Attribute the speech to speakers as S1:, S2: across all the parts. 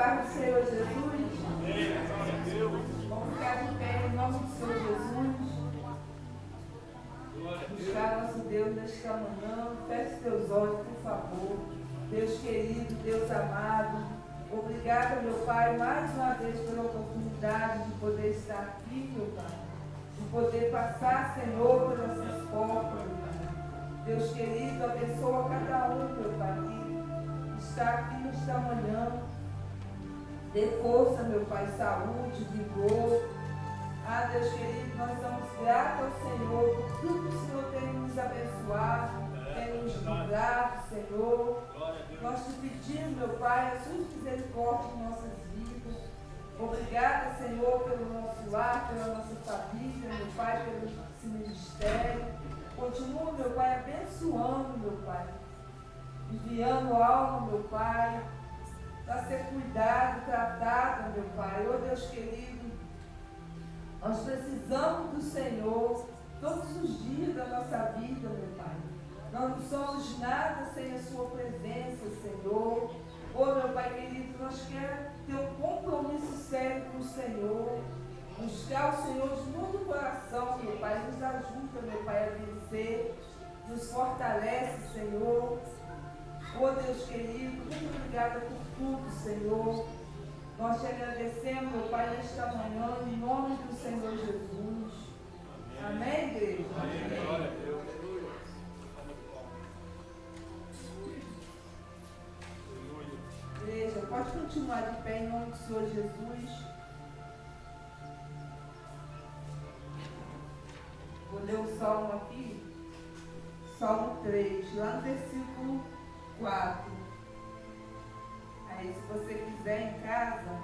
S1: paz do Senhor Jesus. Vamos ficar de pé em nome do Senhor Jesus. Buscar nosso Deus nesta manhã. Feche teus olhos, por favor. Deus querido, Deus amado. Obrigada, meu Pai, mais uma vez pela oportunidade de poder estar aqui, meu Pai. De poder passar, Senhor, pelas suas portas, meu Pai. Deus querido, abençoa cada um, meu Pai, que está aqui nesta manhã. Dê força, meu Pai, saúde, vigor. Ah, Deus querido, nós somos gratos ao Senhor por tudo que o Senhor tem nos abençoado, tem nos livrado, Senhor. Nós te pedimos, meu Pai, as suas misericórdias em nossas vidas. Obrigada, Senhor, pelo nosso lar, pela nossa família, meu Pai, pelo esse ministério. Continua, meu Pai, abençoando, meu Pai. Enviando alma, meu Pai, para ser cuidado, tratado, meu Pai. Oh, Deus querido, nós precisamos do Senhor todos os dias da nossa vida, meu Pai. Nós não somos nada sem a sua presença, Senhor. Oh, meu Pai querido, nós queremos ter um compromisso sério com o Senhor. Buscar o Senhor de todo o coração, meu Pai. Nos ajuda, meu Pai, a vencer. Nos fortalece, Senhor. Oh, Deus querido, muito obrigada por tudo, Senhor. Nós te agradecemos, meu Pai, nesta manhã, em nome do Senhor Jesus. Amém, igreja? Amém. Igreja, pode continuar de pé em nome do Senhor Jesus. Vou ler o Salmo aqui. Salmo 3, lá no versículo 4. Aí, se você quiser em casa,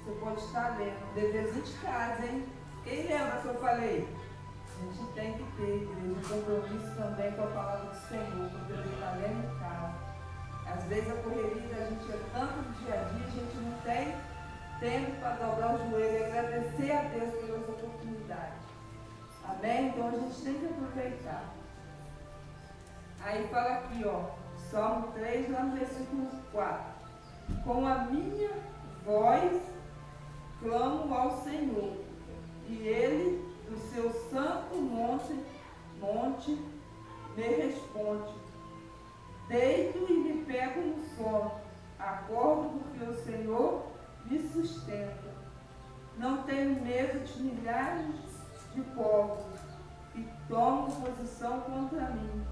S1: você pode estar lendo. Deverzinho de casa, hein? Quem lembra que eu falei? A gente tem que ter, igreja, um compromisso também com a palavra do Senhor, para poder estar lendo em casa. Às vezes a correria da gente é tanto no dia a dia, a gente não tem tempo para dobrar o joelho e agradecer a Deus pelas oportunidades. Amém? Então a gente tem que aproveitar. Aí fala aqui, ó, Salmo 3, lá no versículo 4. Com a minha voz clamo ao Senhor, e Ele, do seu santo monte, me responde. Deito e me pego no sono, acordo porque o Senhor me sustenta. Não tenho medo de milhares de povos que tomam posição contra mim,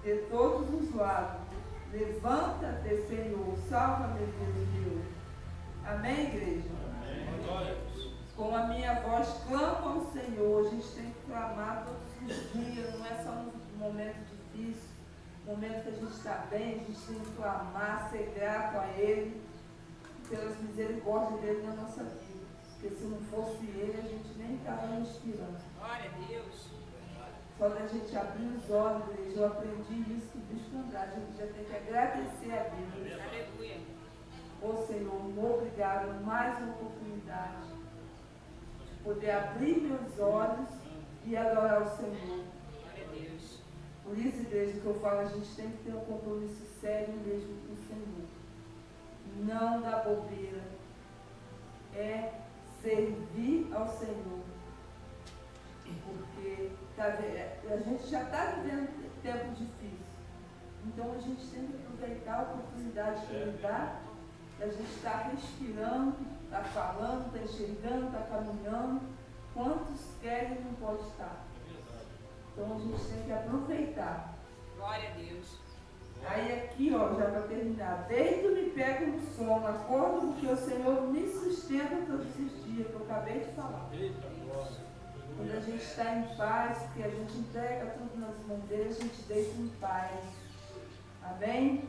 S1: de todos os lados. Levanta-te, Senhor, salva-me, Deus. Amém, igreja? Amém. Com a minha voz clamo ao Senhor. A gente tem que clamar todos os dias, não é só num momento difícil. No momento que a gente está bem, a gente tem que clamar, ser grato a Ele, pelas misericórdias dele na nossa vida. Porque se não fosse Ele, a gente nem estava respirando.
S2: Glória a Deus.
S1: Só da gente abrir os olhos, eu aprendi isso com o Bispo Andrade. A gente já tem que agradecer a Deus.
S2: Aleluia.
S1: Ô Senhor, muito obrigado, mais uma oportunidade de poder abrir meus olhos e adorar o Senhor.
S2: Glória a Deus.
S1: Por isso, igreja, que eu falo, a gente tem que ter um compromisso sério mesmo com o Senhor. Não dá bobeira. É servir ao Senhor. Porque a gente já está vivendo tempo difícil. Então a gente tem que aproveitar a oportunidade que Ele dá, da gente estar respirando, está falando, está enxergando, está caminhando. Quantos querem e não pode estar? Então a gente tem que aproveitar.
S2: Glória a Deus.
S1: Aí aqui, ó, já para terminar. Deito e me pego no sono, acordo porque o Senhor me sustenta todos esses dias, que eu acabei de falar. Quando a gente está em paz, porque a gente entrega tudo nas mãos dele, a gente deita em paz. Amém?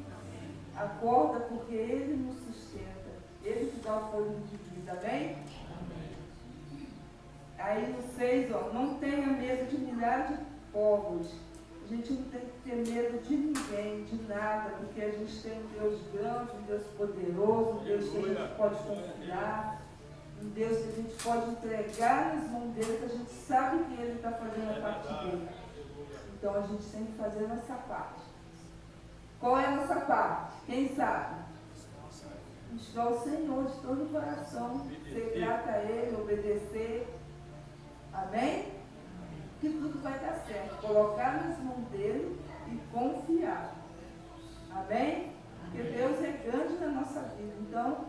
S1: Acorda porque Ele nos sustenta. Ele que dá o fôlego de vida. Amém? Aí no 6, ó, não tenha medo de milhares de povos. A gente não tem que ter medo de ninguém, de nada, porque a gente tem um Deus grande, um Deus poderoso, um Deus que a gente pode confiar, um Deus que a gente pode entregar nas mãos dele, que a gente sabe que ele está fazendo a parte dele. Então a gente tem que fazer a nossa parte. Qual é a nossa parte? Quem sabe? buscar o Senhor de todo o coração, ser grato a Ele, obedecer. Amém? Que tudo vai dar certo. Colocar nas mãos dele e confiar. Amém? Porque Deus é grande na nossa vida. Então,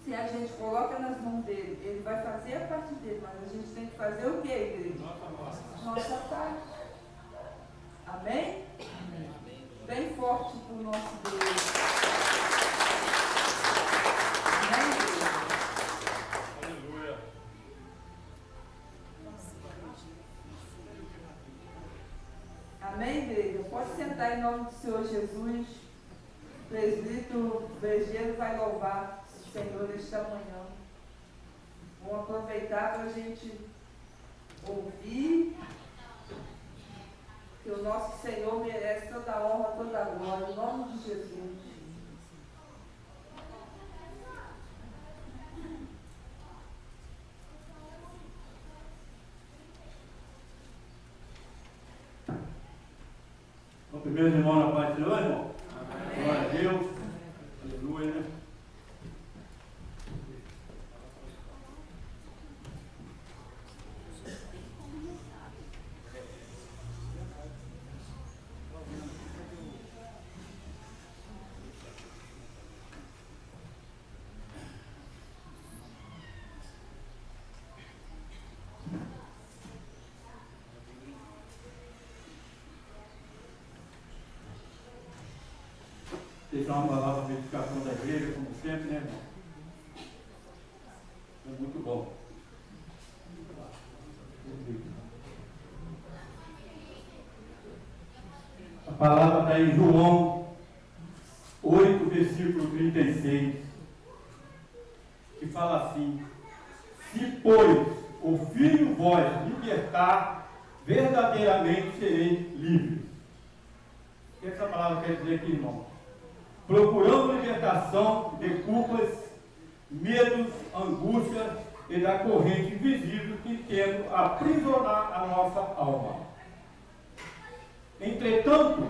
S1: se a gente coloca nas mãos dele, ele vai fazer a parte dele, mas a gente tem que fazer o que, igreja? Nossa parte. Amém? Bem forte para o nosso Deus. Amém, igreja?
S3: Aleluia.
S1: Amém, igreja? Pode sentar em nome do Senhor Jesus. O presbítero Brejeiro vai louvar o Senhor esta manhã. Vamos aproveitar para a gente ouvir que o nosso Senhor merece toda a honra, toda a glória, em nome de Jesus.
S3: Então, primeiro, irmão, na paz do Senhor, irmão. Amém. Glória a Deus. Aleluia, né? Deixar uma palavra de edificação da igreja, como sempre, né, irmão? É muito bom. A palavra está em João 8, versículo 36, que fala assim: se, pois, o Filho vos libertar, verdadeiramente sereis livres. O que essa palavra quer dizer aqui, irmão? Procurando libertação de culpas, medos, angústias e da corrente invisível que tenta aprisionar a nossa alma. Entretanto,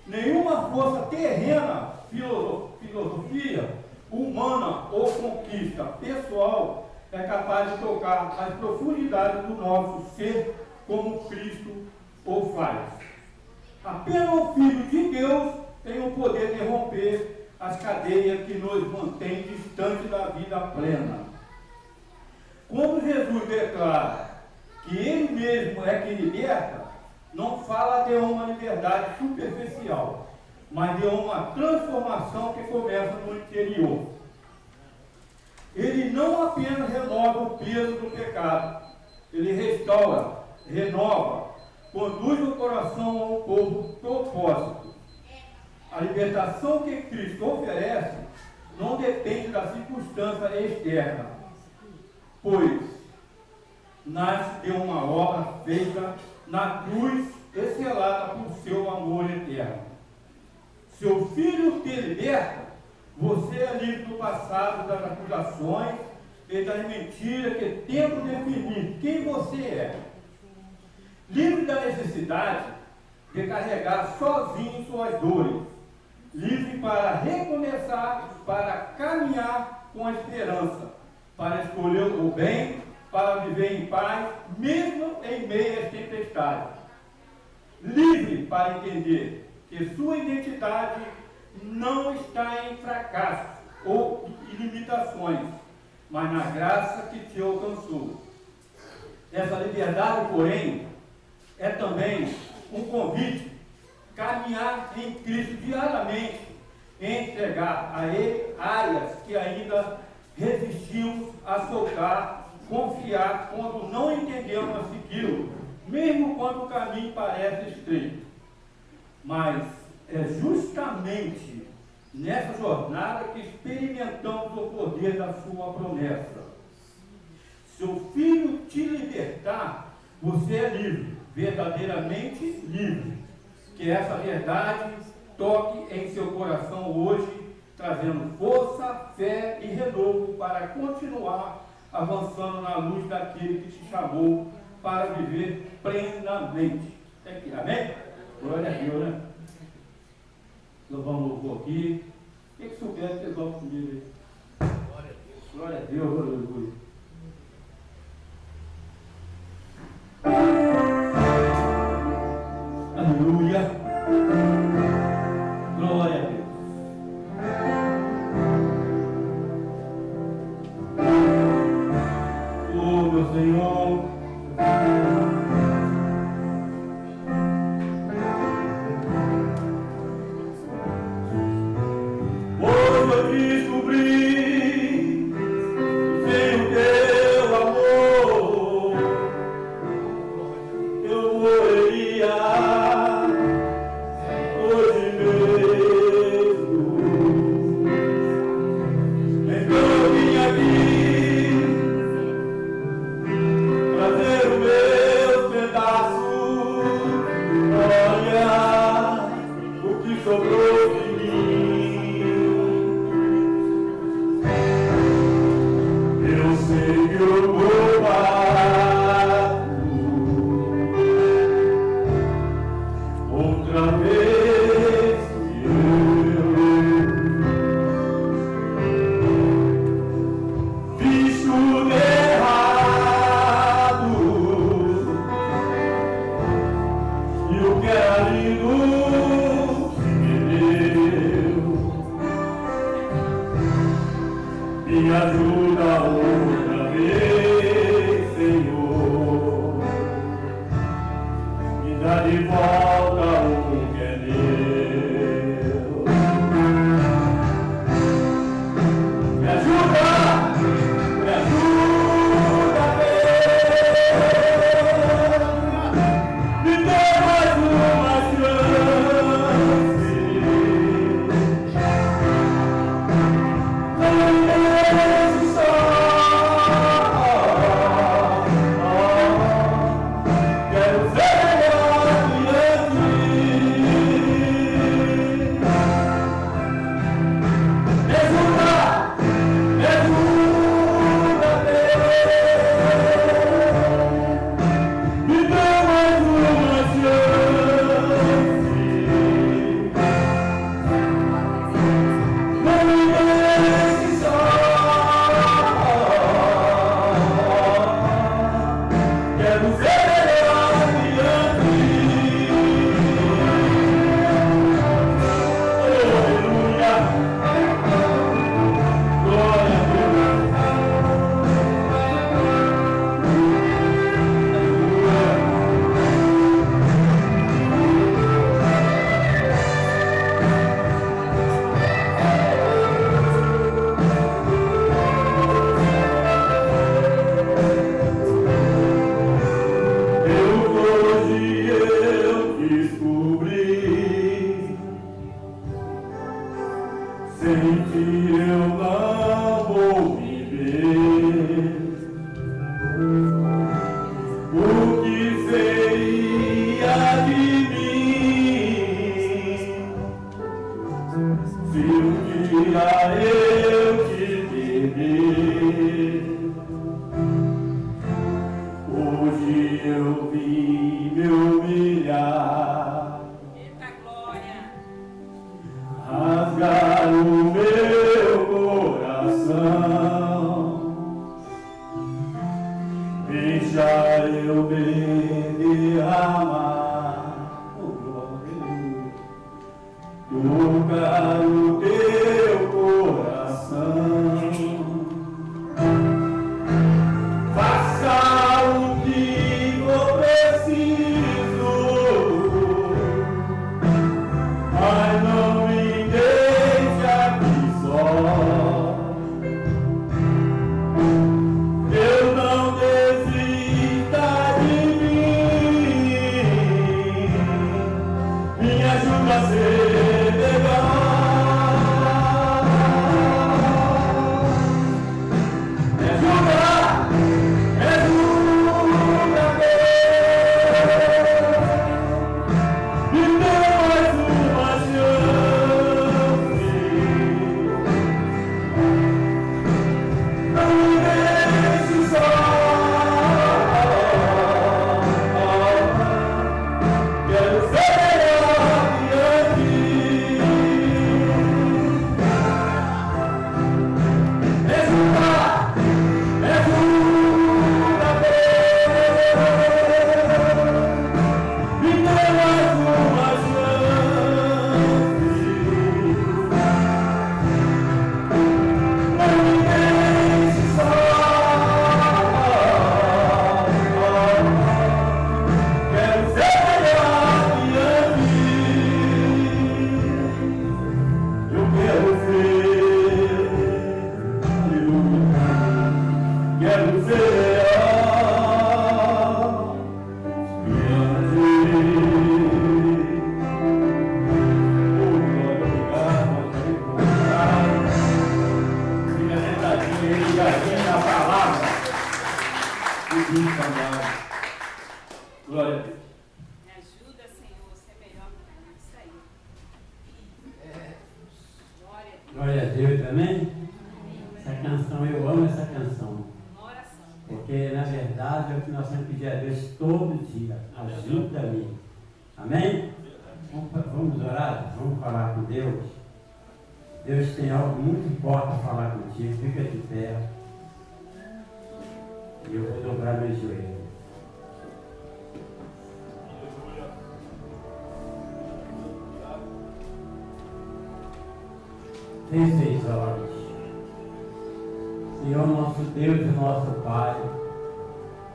S3: nenhuma força terrena, filosofia humana ou conquista pessoal é capaz de tocar as profundidades do nosso ser como Cristo o faz. Apenas o Filho de Deus tem o poder de romper as cadeias que nos mantêm distante da vida plena. Quando Jesus declara que Ele mesmo é quem liberta, não fala de uma liberdade superficial, mas de uma transformação que começa no interior. Ele não apenas renova o peso do pecado, ele restaura, renova, conduz o coração a um povo propósito. A libertação que Cristo oferece não depende da circunstância externa, pois nasce de uma obra feita na cruz e selada por seu amor eterno. Seu Filho te liberta, você é livre do passado, das acusações e das mentiras que tentam definir quem você é. Livre da necessidade de carregar sozinho suas dores. Livre para recomeçar, para caminhar com a esperança, para escolher o bem, para viver em paz, mesmo em meio às tempestades. Livre para entender que sua identidade não está em fracasso ou em limitações, mas na graça que te alcançou. Essa liberdade, porém, é também um convite caminhar em Cristo diariamente, entregar a Ele áreas que ainda resistimos a soltar, confiar quando não entendemos a segui-lo, mesmo quando o caminho parece estreito. Mas é justamente nessa jornada que experimentamos o poder da sua promessa. Se o Filho te libertar, você é livre, verdadeiramente livre. Que essa verdade toque em seu coração hoje, trazendo força, fé e renovo para continuar avançando na luz daquele que te chamou para viver plenamente. Amém? Glória a Deus, né? Louvamos o louvor aqui. O que souber, resolve comigo aí. Glória a Deus, aleluia. Aleluia. Glória a Deus. Oh, meu Senhor. Hoje eu descobri que sem o teu amor eu morreria hoje mesmo. Então eu vim aqui trazer os meus pedaços. Olha o que sobrou de mim. Eu sei que eu vou parar outra vez eu fiz tudo errado e o que era lindo se perdeu. Me ajuda outra vez, Senhor. Me dá de volta o que é meu. Me ajuda, Deus. Me dê mais uma chance. Esse só quero ver adiante. Me ajuda, Deus. Me dê mais uma chance. Não me deixe só. Quero ver adiante. Aleluia. Glória a Deus. Hoje eu descobri, sem ti eu não vou viver. O que seria de mim se um dia eu te perder? Hoje eu vim me humilhar,
S2: Eita glória.
S3: rasgar o meu coração. Jesus amado. Glória a Deus.
S2: Me ajuda, Senhor, a ser melhor que isso aí. Glória a Deus.
S4: Glória a Deus, amém? Essa canção, eu amo essa canção.
S2: Uma oração.
S4: Porque, na verdade, é o que nós temos que pedir a Deus todo dia. Ajuda-me. Amém? Vamos orar? Vamos falar com Deus? Deus tem algo muito forte para falar contigo. Fica de pé. E eu vou dobrar meus joelhos. Feche os olhos. Senhor nosso Deus e nosso Pai,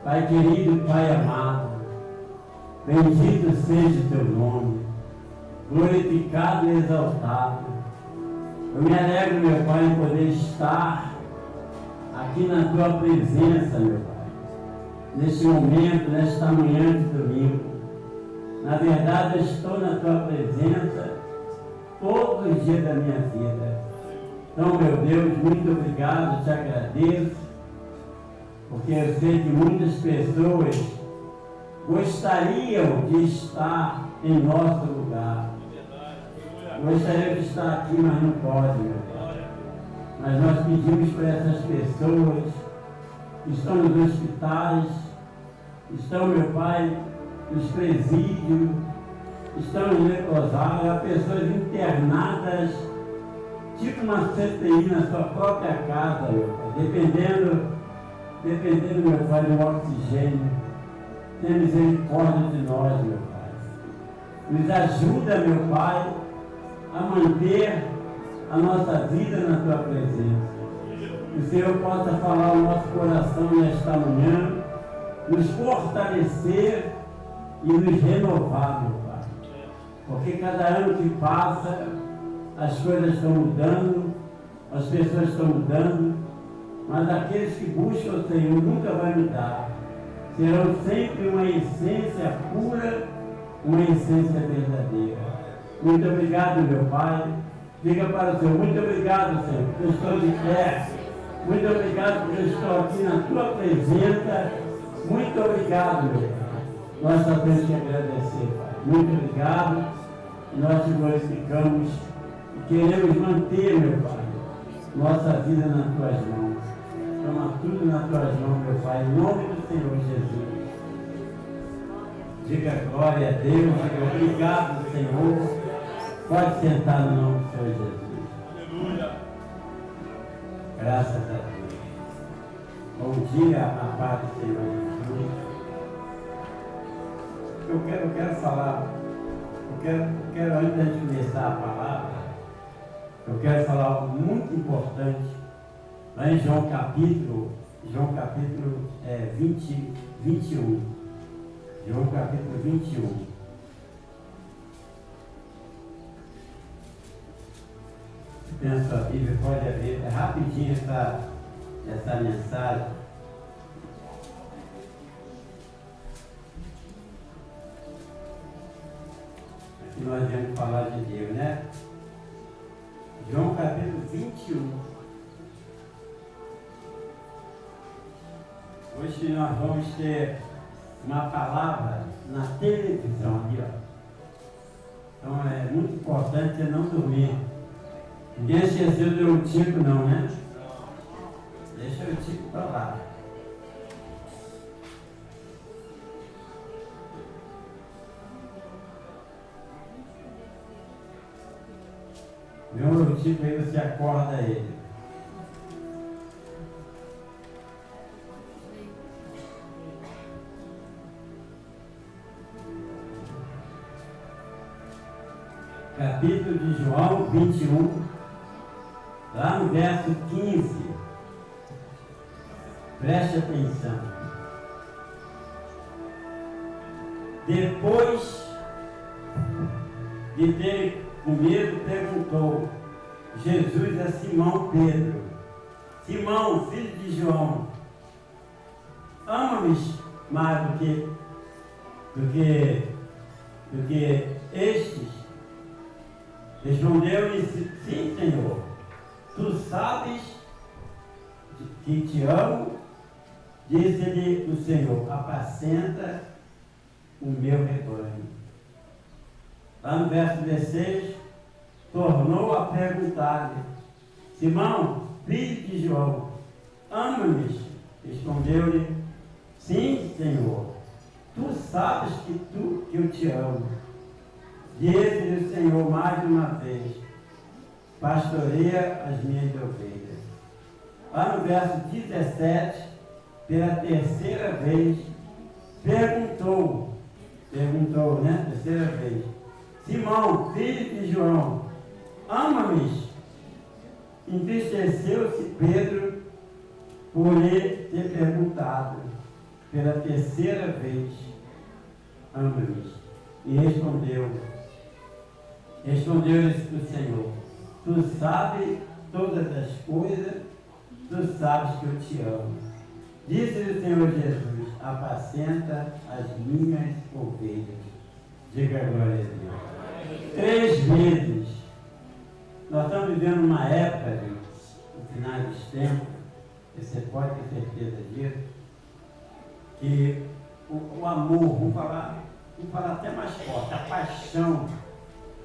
S4: Pai querido, Pai amado, bendito seja o teu nome, glorificado e exaltado. Eu me alegro, meu Pai, em poder estar aqui na tua presença, meu Pai, neste momento, nesta manhã de domingo. Na verdade, eu estou na tua presença todos os dias da minha vida. Então, meu Deus, muito obrigado, te agradeço, porque eu sei que muitas pessoas gostariam de estar em nosso lugar. Gostariam de estar aqui, mas não pode, meu Pai. Mas nós pedimos para essas pessoas que estão nos hospitais, estão, meu Pai, nos presídios, estão em leprosário, há pessoas internadas, tipo uma CTI na sua própria casa, meu Pai, dependendo, meu Pai, do oxigênio. Tenha misericórdia de nós, meu Pai. Nos ajuda, meu Pai, a manter a nossa vida na tua presença. Que o Senhor possa falar ao nosso coração nesta manhã, nos fortalecer e nos renovar, meu Pai. Porque cada ano que passa, as coisas estão mudando, as pessoas estão mudando, mas aqueles que buscam o Senhor nunca vai mudar. Serão sempre uma essência pura, uma essência verdadeira. Muito obrigado, meu Pai. Diga para o Senhor, muito obrigado, Senhor, porque eu estou de pé. Muito obrigado porque eu estou aqui na tua presença. Muito obrigado, meu Pai. Nós só temos que agradecer, Pai. Muito obrigado. Nós te glorificamos e queremos manter, meu Pai, nossa vida nas tuas mãos. Toma tudo nas tuas mãos, meu Pai, em nome do Senhor Jesus. Diga glória a Deus, diga obrigado, Senhor. Pode sentar no nome do Senhor Jesus.
S3: Aleluia.
S4: Graças a Deus. Bom dia, a paz do Senhor Jesus. Eu quero falar, eu quero antes de começar a palavra, eu quero falar algo muito importante, lá em João capítulo 21. João capítulo 21. Pensa a Bíblia, pode abrir, é rapidinho essa mensagem. Aqui nós vamos falar de Deus, né? João capítulo 21. Hoje nós vamos ter uma palavra na televisão aqui, ó. Então é muito importante você não dormir. Ninguém esqueceu do Tico não, né? Deixa o Tico para lá. Meu Tico aí, você acorda ele. Capítulo de João 21, lá no verso 15, preste atenção. Depois de ter comido, perguntou Jesus a Simão Pedro: Simão, filho de João, ama-me mais do que estes? Respondeu-lhe: sim, Senhor, tu sabes que te amo. Disse-lhe o Senhor: apacenta o meu rebanho. Lá no verso 16, tornou a perguntar-lhe: Simão, filho de João, ama-me? Respondeu-lhe: sim, Senhor, tu sabes que eu te amo. Disse-lhe o Senhor mais uma vez: pastoreia as minhas ovelhas. Lá no verso 17, pela terceira vez, perguntou, né? Terceira vez: Simão, filho de João, ama-me? Entristeceu-se Pedro por lhe ter perguntado pela terceira vez: ama-me? E respondeu-lhe o Senhor: tu sabes todas as coisas, tu sabes que eu te amo. Disse-lhe o Senhor Jesus: apacenta as minhas ovelhas. Diga glória a Deus. 3 vezes. Nós estamos vivendo uma época, no final dos tempos, você pode ter certeza disso, que o amor, vamos falar até mais forte, a paixão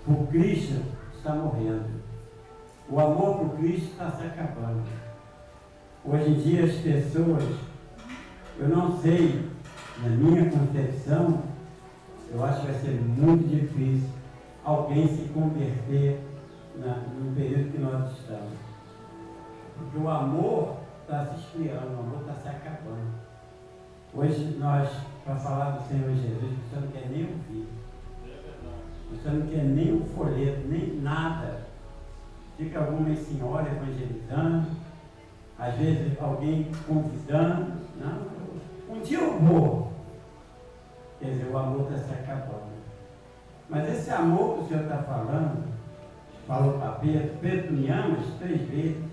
S4: por Cristo está morrendo. O amor por Cristo está se acabando. Hoje em dia as pessoas, eu não sei, na minha concepção, eu acho que vai ser muito difícil alguém se converter no período que nós estamos. Porque o amor está se esfriando, o amor está se acabando. Hoje nós, para falar do Senhor Jesus, você não quer nem ouvir. Você não quer nem um folheto, nem nada. Fica algumas senhoras evangelizando, às vezes alguém convidando. Não, um dia eu vou. Quer dizer, o amor está se acabando. Mas esse amor que o Senhor está falando, falou para Pedro me amas 3 vezes.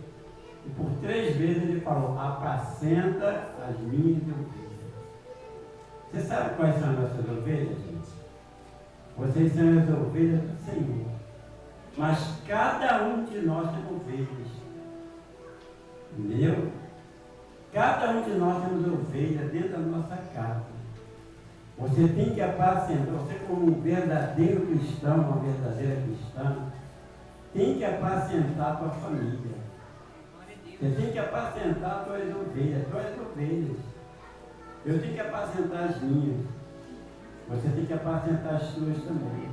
S4: E por 3 vezes ele falou: apacenta as minhas ovelhas. Você sabe quais são as nossas ovelhas, gente? Vocês são as ovelhas do Senhor. Mas cada um de nós tem ovelhas. Entendeu? Cada um de nós temos ovelhas dentro da nossa casa. Você tem que apacentar, você como um verdadeiro cristão, uma verdadeira cristã, tem que apacentar a tua família. Você tem que apacentar as tuas ovelhas. Eu tenho que apacentar as minhas. Você tem que apacentar as tuas também.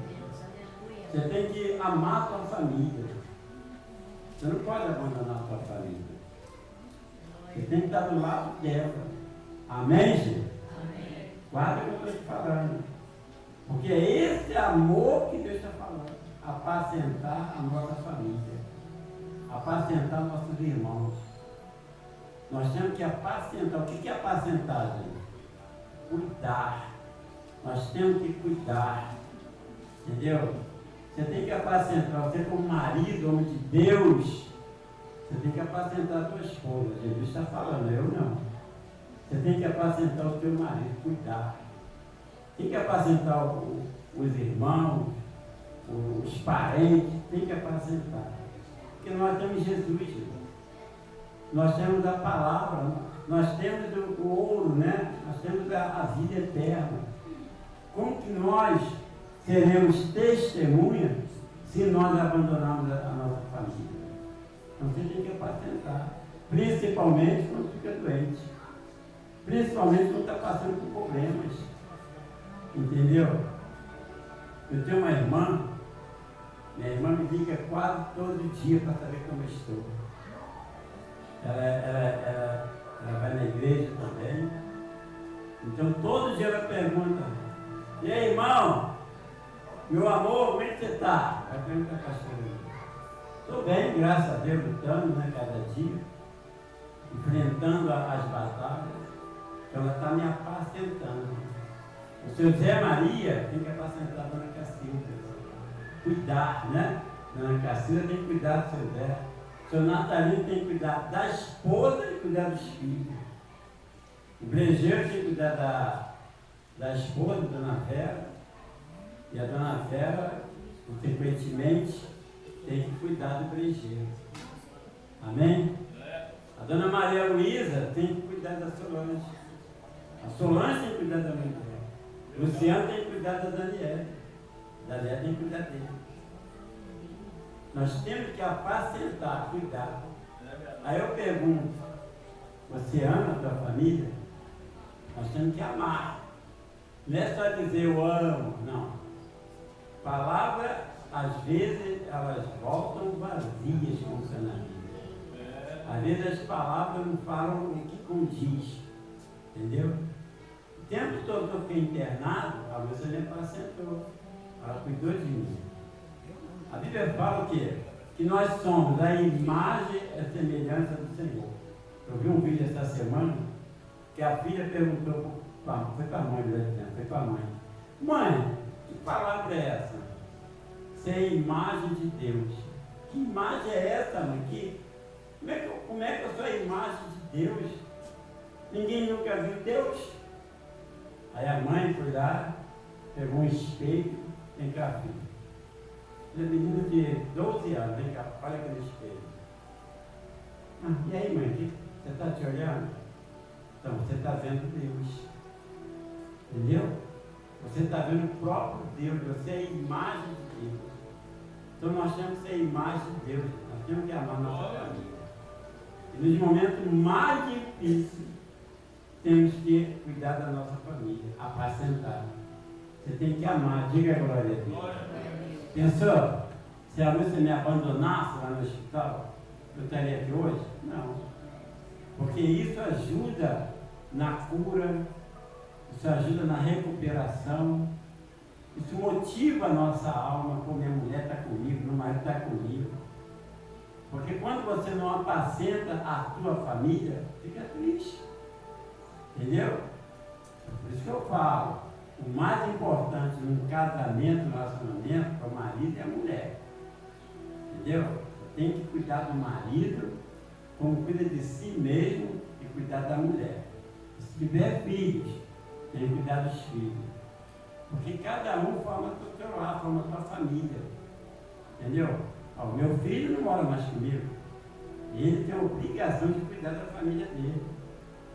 S4: Você tem que amar a tua família. Você não pode abandonar a tua família. Você tem que estar do lado dela. Amém, gente? Amém. Guarda o que eu estou te falando. Porque é esse amor que Deus está falando. Apacentar a nossa família. Apacentar nossos irmãos. Nós temos que apacentar. O que é apacentar, gente? Cuidar. Nós temos que cuidar. Entendeu? Você tem que apacentar. Você como marido, homem de Deus, você tem que apacentar a tua esposa. Jesus está falando, eu não. Você tem que apacentar o teu marido, cuidar. Tem que apacentar os irmãos, os parentes, tem que apacentar. Porque nós temos Jesus, gente. Nós temos a palavra, nós temos o ouro, né? Nós temos a vida eterna. Como que nós seremos testemunhas se nós abandonarmos a nossa família? Então você tem que apacentar, principalmente quando fica doente, principalmente quando está passando por problemas, entendeu? Eu tenho uma irmã, minha irmã me liga quase todo dia para saber como eu estou. Ela vai na igreja também, então todo dia ela pergunta: e aí, irmão, meu amor, como é que você está? Vai perguntar para a pastora. Estou bem, graças a Deus, lutando, né, cada dia, enfrentando as batalhas. Então ela está me apacentando. O seu Zé Maria tem que apacentar a dona Cacilda. Cuidar, né? Dona Cacilda tem que cuidar do seu Zé. O seu Natalino tem que cuidar da esposa e cuidar dos filhos. O brejeiro tem que cuidar da esposa, da dona Vera. E a dona Vera, consequentemente, tem que cuidar do brejeiro. Amém? A dona Maria Luísa tem que cuidar da Solange. A Solange tem que cuidar da mãe dela. O Luciano tem que cuidar da Daniela. Daniela tem que cuidar dele. Nós temos que apacentar, cuidar. Aí eu pergunto, você ama a tua família? Nós temos que amar. Não é só dizer eu amo, não. Palavras, às vezes, elas voltam vazias com o canalismo. Às vezes as palavras não falam o que condiz. Entendeu? O tempo todo que eu fiquei internado, a Lúcia me apacentou. Ela cuidou de mim. A Bíblia fala o quê? Que nós somos a imagem e a semelhança do Senhor. Eu vi um vídeo essa semana que a filha perguntou, foi para a mãe, foi para a mãe. Mãe, que palavra é essa? Você é a imagem de Deus. Que imagem é essa, mãe? Como é que eu sou a imagem de Deus? Ninguém nunca viu Deus? Aí a mãe foi lá, pegou um espelho, vem cá, filho. Ele é menino de 12 anos, vem cá, olha aquele espelho. E aí, mãe, você está te olhando? Então, você está vendo Deus. Entendeu? Você está vendo o próprio Deus, você é a imagem de Deus. Então nós temos que ser a imagem de Deus, nós temos que amar a nossa família. E nos momentos mais difíceis, temos que cuidar da nossa família, apacentar. Você tem que amar, diga a glória a Deus. Pensou? Se a Lúcia me abandonasse lá no hospital, eu estaria aqui hoje? Não. Porque isso ajuda na cura, isso ajuda na recuperação, isso motiva a nossa alma, como minha mulher está comigo, meu marido está comigo. Porque quando você não apacenta a tua família, fica triste. Entendeu? Por isso que eu falo, o mais importante num casamento, no relacionamento, é o marido e a mulher. Entendeu? Você tem que cuidar do marido, como cuida de si mesmo e cuidar da mulher. Se tiver filhos, tem que cuidar dos filhos. Porque cada um forma o seu lar, forma a sua família. Entendeu? O meu filho não mora mais comigo. E ele tem a obrigação de cuidar da família dele.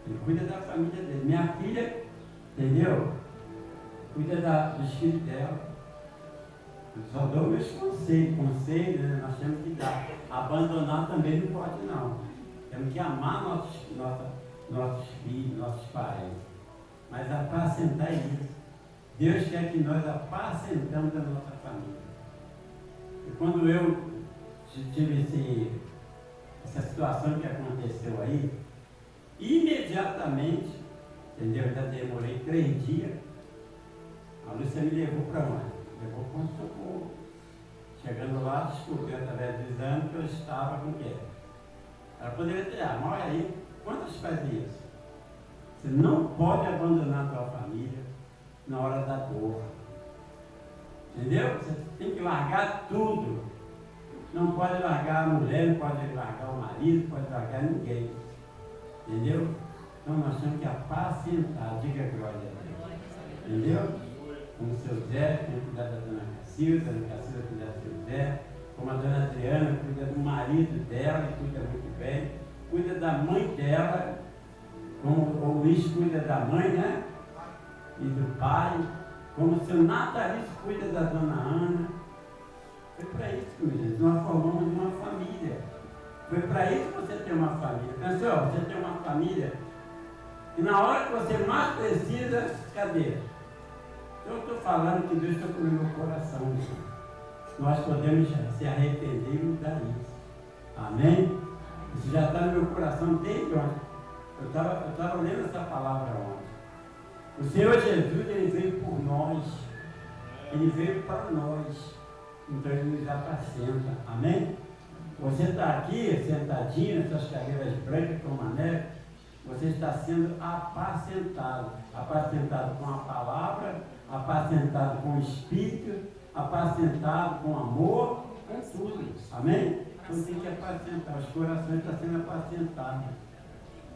S4: Ele cuida da família dele. Minha filha, entendeu? Cuida dos filhos dela. Eu só dou meus conselhos, né? Nós temos que dar. Abandonar também não pode, não. Temos que amar nossos filhos, nossos pais. Mas apacentar isso. Deus quer que nós apacentamos a nossa família. E quando eu tive essa situação que aconteceu aí, imediatamente, entendeu? Eu já demorei 3 dias, a Lúcia me levou para onde? Levou para o socorro. Chegando lá, descobriu através do exame que eu estava com o quê? Ela poderia ter, mas olha aí, quantos faz isso? Você não pode abandonar a tua família na hora da dor. Entendeu? Você tem que largar tudo. Não pode largar a mulher, não pode largar o marido, não pode largar ninguém. Entendeu? Então nós temos que apacentar, diga glória a Deus. Entendeu? Como o seu Zé, tem que cuidar da dona Cacilda, a dona Cacilda cuida do seu Zé, como a dona Adriana cuida do marido dela, e cuida muito bem, cuida da mãe dela, como o Luiz cuida da mãe, né? E do pai, como o seu Natalício cuida da dona Ana. Foi para isso que nós formamos uma família. Foi para isso que você tem uma família. Pensou? Você tem uma família e na hora que você mais precisa, cadê? Eu estou falando que Deus tocou no meu coração. Nós podemos se arrepender e mudar isso. Amém? Isso já está no meu coração desde ontem. Eu estava lendo essa palavra ontem. O Senhor Jesus, Ele veio por nós. Ele veio para nós. Então Ele nos apacenta. Amém? Você está aqui, sentadinho, nessas cadeiras brancas como a neve. Você está sendo apacentado. Apacentado com a palavra, apacentado com o Espírito, apacentado com amor, com tudo. Amém? Então tem que apacentar. Os corações estão sendo apacentados.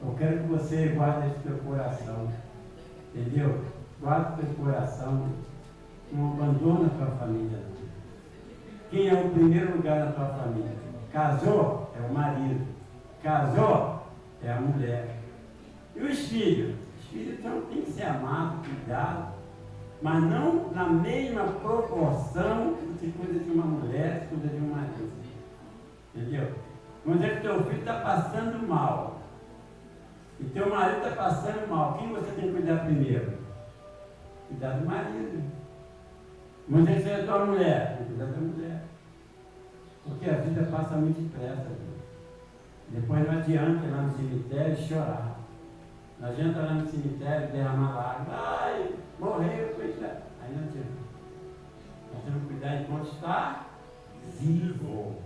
S4: Eu quero que você guarde esse teu coração. Entendeu? Guarde o teu coração. Não abandona a tua família. Quem é o primeiro lugar da tua família? Casou? É o marido. Casou? É a mulher. E os filhos? Os filhos têm que ser amados, cuidados, mas não na mesma proporção que se cuida de uma mulher, se cuida de um marido. Entendeu? Vamos dizer que teu filho está passando mal. E teu marido está passando mal. Quem você tem que cuidar primeiro? Cuidar do marido. Vamos dizer que você é tua mulher. Tem que cuidar da mulher. Porque a vida passa muito depressa. Depois não adianta ir lá no cemitério e chorar. Não adianta ir lá no cemitério e derramar lágrimas. Ai, morreu, coitado. Aí não adianta. Nós temos que cuidar enquanto está vivo.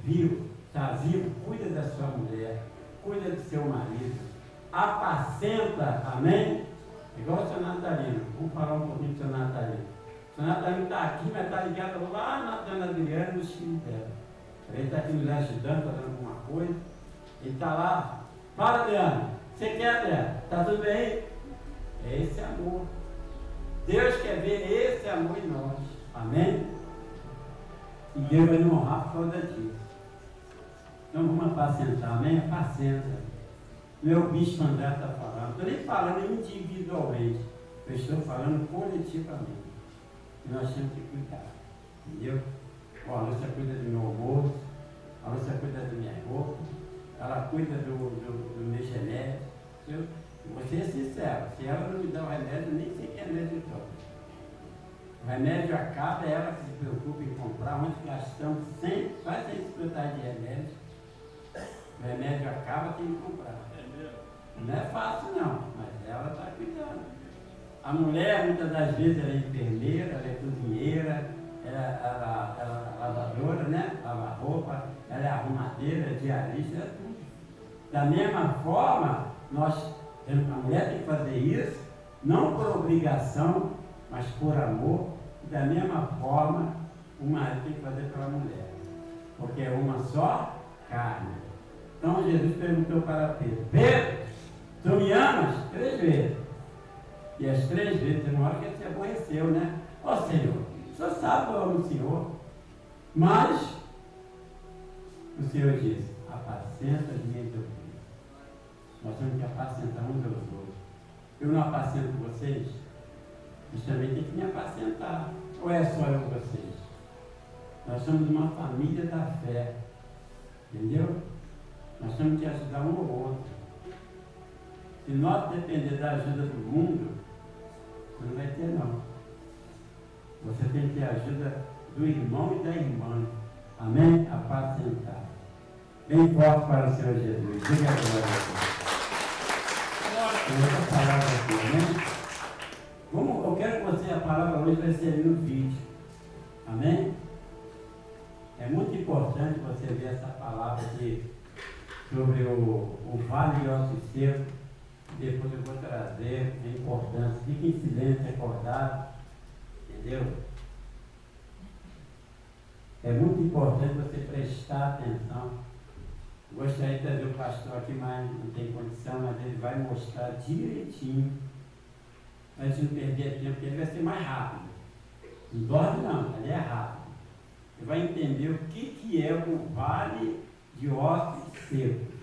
S4: Vivo. Está vivo, cuida da sua mulher. Cuida do seu marido. Apacenta. Amém? Igual o seu Natalino. Vamos falar um pouquinho do seu Natalino. O seu Natalino está aqui, mas está ligado lá na Dona Adriana, no cemitério. Ele está aqui nos ajudando, está dando alguma coisa. Ele está lá. Fala, Adriano. Você quer, Adriano? Está tudo bem? É esse amor. Deus quer ver esse amor em nós. Amém? E Deus vai nos honrar por causa disso. Então vamos apacentar. Amém? Apacenta. Meu bispo André está falando. Não estou nem falando individualmente. Eu estou falando coletivamente. E nós temos que cuidar. Entendeu? Ó, a Lúcia cuida do meu almoço, a Lúcia cuida da minha roupa, ela cuida do meu remédio. Vou ser sincero, se ela não me dá o remédio, eu nem sei que remédio toma. O remédio acaba, é ela que se preocupa em comprar, onde gastamos quase 100 de remédio. O remédio acaba, tem que comprar. Não é fácil não, mas ela está cuidando. A mulher, muitas das vezes, ela é enfermeira, ela é cozinheira, ela é lavadora, né? Lava roupa, ela é arrumadeira, é diarista, é tudo. Da mesma forma, a mulher tem que fazer isso, não por obrigação, mas por amor. E da mesma forma, o marido tem que fazer pela mulher. Porque é uma só carne. Então Jesus perguntou para Pedro: Pedro, tu me amas? 3 vezes. E as 3 vezes, tem uma hora que ele se aborreceu, né? Ó Senhor, o Senhor sabe que eu amo o Senhor. Mas o Senhor disse: apacenta as minhas ovelhas. Nós temos que apacentar uns aos outros. Eu não apacento vocês, vocês também têm que me apacentar. Ou é só eu vocês? Nós somos uma família da fé. Entendeu? Nós temos que ajudar um ao outro. Se nós depender da ajuda do mundo, você não vai ter não. Você tem que ter a ajuda do irmão e da irmã. Amém? Apacentar. Bem forte para o Senhor Jesus. Diga a glória a Deus. Tem outra palavra aqui, amém? Eu quero que você, a palavra hoje vai ser ali no vídeo. Amém? É muito importante você ver essa palavra aqui sobre o vale de ossos secos. Depois eu vou trazer a importância. Fique em silêncio, acordado. Entendeu? É muito importante você prestar atenção. Gostaria de trazer o pastor aqui, mas não tem condição, mas ele vai mostrar direitinho. Para a gente não perder tempo, porque ele vai ser mais rápido. Não dorme não, ele é rápido. Você vai entender o que é o vale de ossos secos.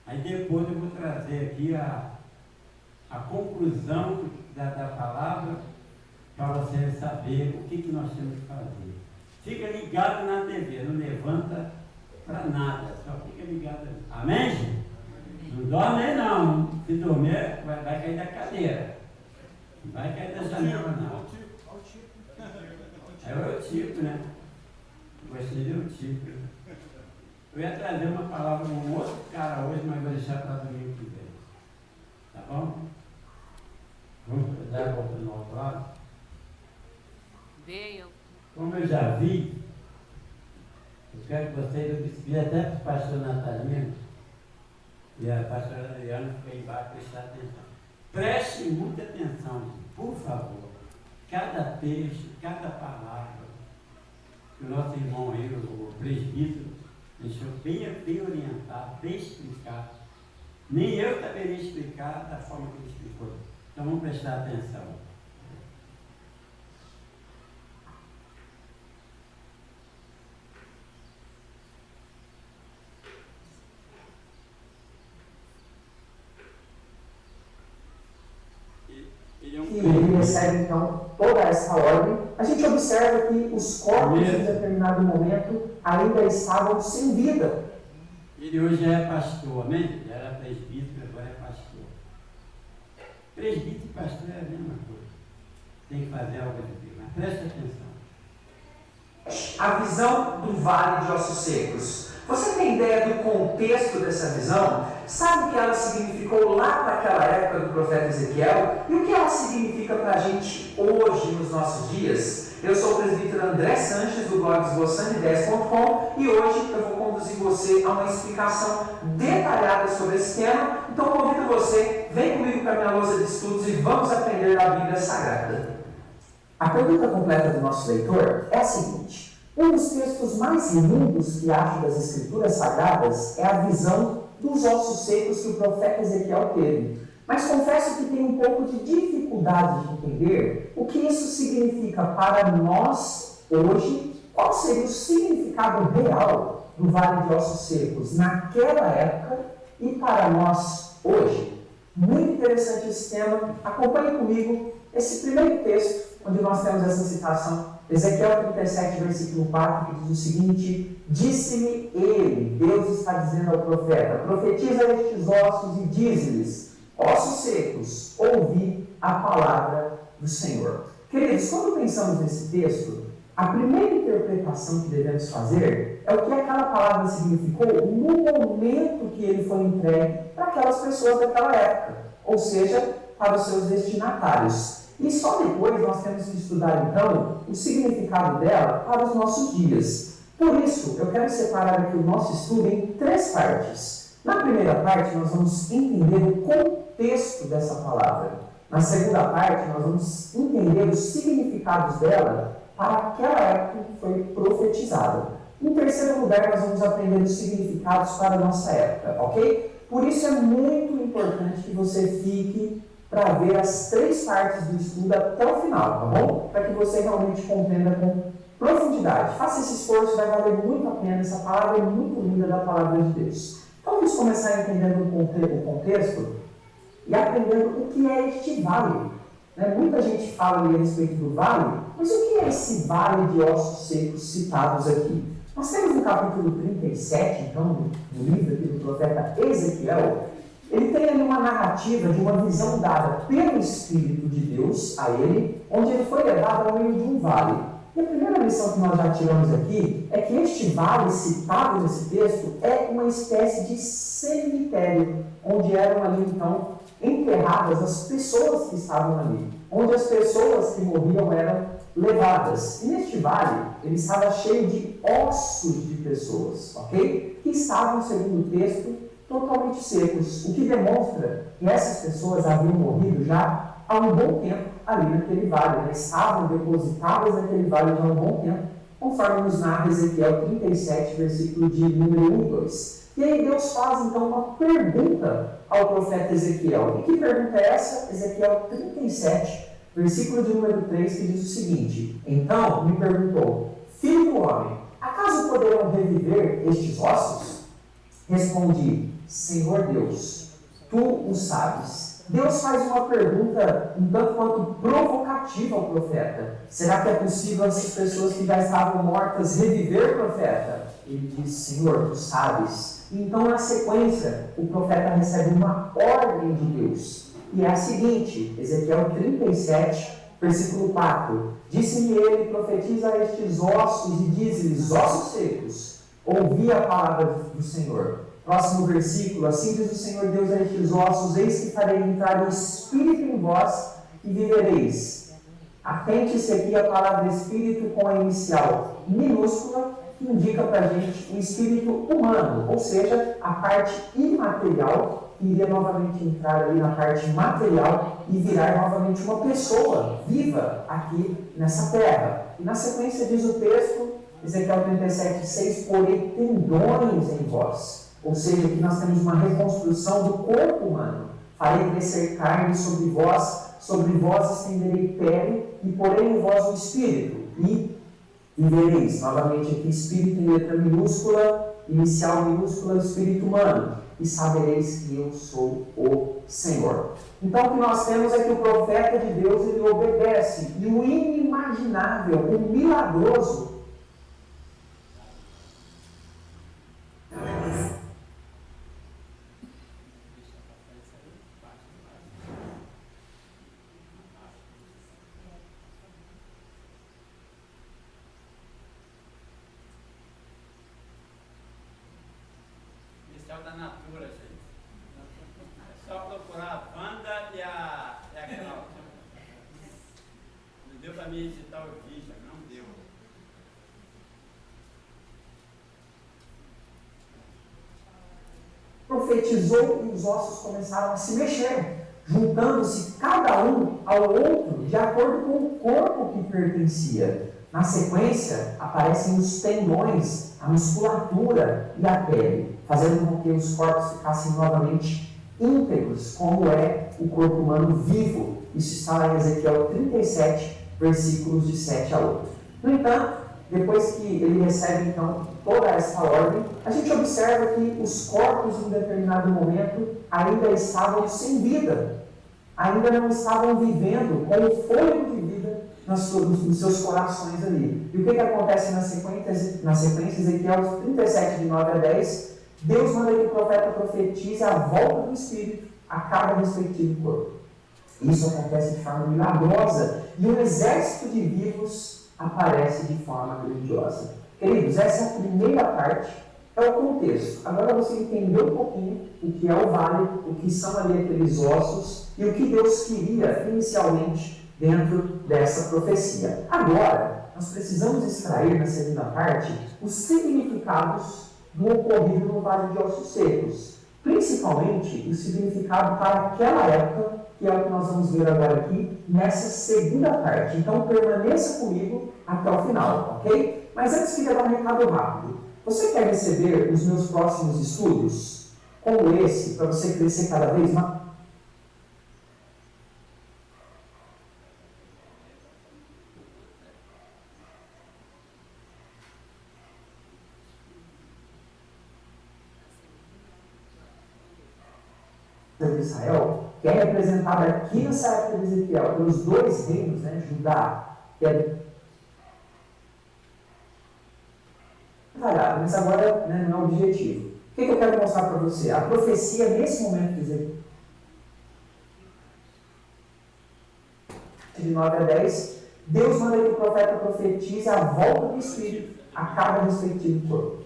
S4: Aí depois eu vou trazer aqui a conclusão da palavra para você saber o que nós temos que fazer. Fica ligado na TV, não levanta para nada, só fica ligado. Amém, gente? Não dorme aí não. Se dormir, vai cair da cadeira. Não vai cair da janela não. É o tipo, né? Gostei do tipo. Eu ia trazer uma palavra com um outro cara hoje, mas vou deixar para domingo que vem. Tá bom? Vamos dar a volta no outro lado?
S2: Veio.
S4: Como eu já vi, eu quero que vocês, eu disse até para o pastor Natalino e a pastora Adriana fica aí embaixo prestar atenção. Preste muita atenção, por favor. Cada texto, cada palavra que o nosso irmão aí, o presbítero, deixou bem orientado, bem explicado. Nem eu saberia explicar da forma que ele explicou. Então vamos prestar atenção.
S5: ele recebe então toda essa ordem. A gente observa que os corpos em determinado momento ainda estavam sem vida.
S4: Ele hoje é pastor, amém? Ele era presbítero, agora é pastor. Presbítero e pastor é a mesma coisa. Tem que fazer algo de Deus, mas preste atenção.
S5: A visão do vale de ossos secos. Você tem ideia do contexto dessa visão? Sabe o que ela significou lá para aquela época do profeta Ezequiel? E o que ela significa para a gente hoje, nos nossos dias? Eu sou o presbítero André Sanches, do blog esboçando10.com, e hoje eu vou conduzir você a uma explicação detalhada sobre esse tema. Então convido você, vem comigo para a minha lousa de estudos e vamos aprender da Bíblia Sagrada. A pergunta completa do nosso leitor é a seguinte: um dos textos mais lindos que acho das Escrituras Sagradas é a visão dos ossos secos que o profeta Ezequiel teve. Mas confesso que tenho um pouco de dificuldade de entender o que isso significa para nós hoje. Qual seria o significado real do Vale de Ossos Secos naquela época e para nós hoje? Muito interessante esse tema. Acompanhe comigo esse primeiro texto, onde nós temos essa citação, Ezequiel 37, versículo 4, que diz o seguinte: disse-me ele, Deus está dizendo ao profeta, profetiza estes ossos e diz-lhes, ossos secos, ouvi a palavra do Senhor. Queridos, quando pensamos nesse texto, a primeira interpretação que devemos fazer é o que aquela palavra significou no momento que ele foi entregue para aquelas pessoas daquela época, ou seja, para os seus destinatários. E só depois nós temos que estudar, então, o significado dela para os nossos dias. Por isso, eu quero separar aqui o nosso estudo em 3 partes. Na primeira parte, nós vamos entender o contexto dessa palavra. Na segunda parte, nós vamos entender os significados dela para aquela época que foi profetizada. Em terceiro lugar, nós vamos aprender os significados para a nossa época, ok? Por isso é muito importante que você fique para ver as 3 partes do estudo até o final, tá bom? Para que você realmente compreenda com profundidade. Faça esse esforço, vai valer muito a pena. Essa palavra é muito linda da palavra de Deus. Então vamos começar entendendo o contexto e aprendendo o que é este vale. Muita gente fala ali a respeito do vale, mas o que é esse vale de ossos secos citados aqui? Nós temos no capítulo 37, então, do livro aqui do profeta Ezequiel. Ele tem ali uma narrativa de uma visão dada pelo Espírito de Deus a ele, onde ele foi levado ao meio de um vale. E a primeira lição que nós já tiramos aqui é que este vale citado nesse texto é uma espécie de cemitério, onde eram ali então enterradas as pessoas que estavam ali, onde as pessoas que morriam eram levadas. E neste vale, ele estava cheio de ossos de pessoas, ok? Que estavam, segundo o texto, totalmente secos, o que demonstra que essas pessoas haviam morrido já há um bom tempo ali naquele vale, estavam depositadas naquele vale já há um bom tempo, conforme nos narra Ezequiel 37, versículo de número 1 e 2. E aí Deus faz então uma pergunta ao profeta Ezequiel. E que pergunta é essa? Ezequiel 37, versículo de número 3, que diz o seguinte: então me perguntou, filho do homem, acaso poderão reviver estes ossos? Respondi, Senhor Deus, tu o sabes. Deus faz uma pergunta um tanto quanto provocativa ao profeta. Será que é possível essas pessoas que já estavam mortas reviver, profeta? Ele diz, Senhor, tu sabes. E então, na sequência, o profeta recebe uma ordem de Deus. E é a seguinte, Ezequiel 37, versículo 4. Disse-me ele, profetiza a estes ossos e diz-lhes, ossos secos, ouvi a palavra do Senhor. Próximo versículo, assim diz o Senhor Deus a estes ossos, eis que farei entrar o Espírito em vós e vivereis. Atente-se aqui a palavra Espírito com a inicial minúscula, que indica para a gente o espírito humano, ou seja, a parte imaterial, que iria novamente entrar ali na parte material e virar novamente uma pessoa viva aqui nessa terra. E na sequência diz o texto, Ezequiel 37, 6, porém tendões em vós. Ou seja, aqui nós temos uma reconstrução do corpo humano. Farei crescer carne sobre vós estenderei pele, e porei em vós o espírito, e vereis. Novamente aqui, espírito em letra minúscula, inicial minúscula, espírito humano. e sabereis que eu sou o Senhor. Então o que nós temos é que o profeta de Deus, ele obedece, e o inimaginável, o milagroso,
S4: da Natura, gente. É só procurar a Wanda e a Cláudia. Não deu para mim editar o vídeo, não deu.
S5: Profetizou e os ossos começaram a se mexer, juntando-se cada um ao outro de acordo com o corpo que pertencia. Na sequência, aparecem os tendões, a musculatura e a pele, fazendo com que os corpos ficassem novamente íntegros, como é o corpo humano vivo. Isso está lá em Ezequiel 37, versículos de 7 a 8. No entanto, depois que ele recebe então toda essa ordem, a gente observa que os corpos em determinado momento ainda estavam sem vida, ainda não estavam vivendo com o fôlego de vida nos seus corações ali. E o que acontece na sequência, Ezequiel 37, de 9 a 10, Deus manda que o profeta profetize a volta do Espírito a cada respectivo corpo. Isso acontece de forma milagrosa e um exército de vivos aparece de forma grandiosa. Queridos, essa é a primeira parte, é o contexto. Agora você entendeu um pouquinho o que é o vale, o que são ali aqueles ossos e o que Deus queria inicialmente dentro dessa profecia. Agora, nós precisamos extrair na segunda parte os significados do ocorrido no Vale de Ossos Secos, principalmente o significado para aquela época, que é o que nós vamos ver agora aqui, nessa segunda parte. Então, permaneça comigo até o final, ok? Mas antes, queria dar um recado rápido. Você quer receber os meus próximos estudos, como esse, para você crescer cada vez mais? De Israel, que é representada aqui nessa época de Ezequiel pelos dois reinos, né, Judá, que é mas agora, né, não é o objetivo. O que eu quero mostrar para você? A profecia nesse momento de Ezequiel, de 9 a 10, Deus manda que o profeta profetize a volta do Espírito a cada respectivo corpo.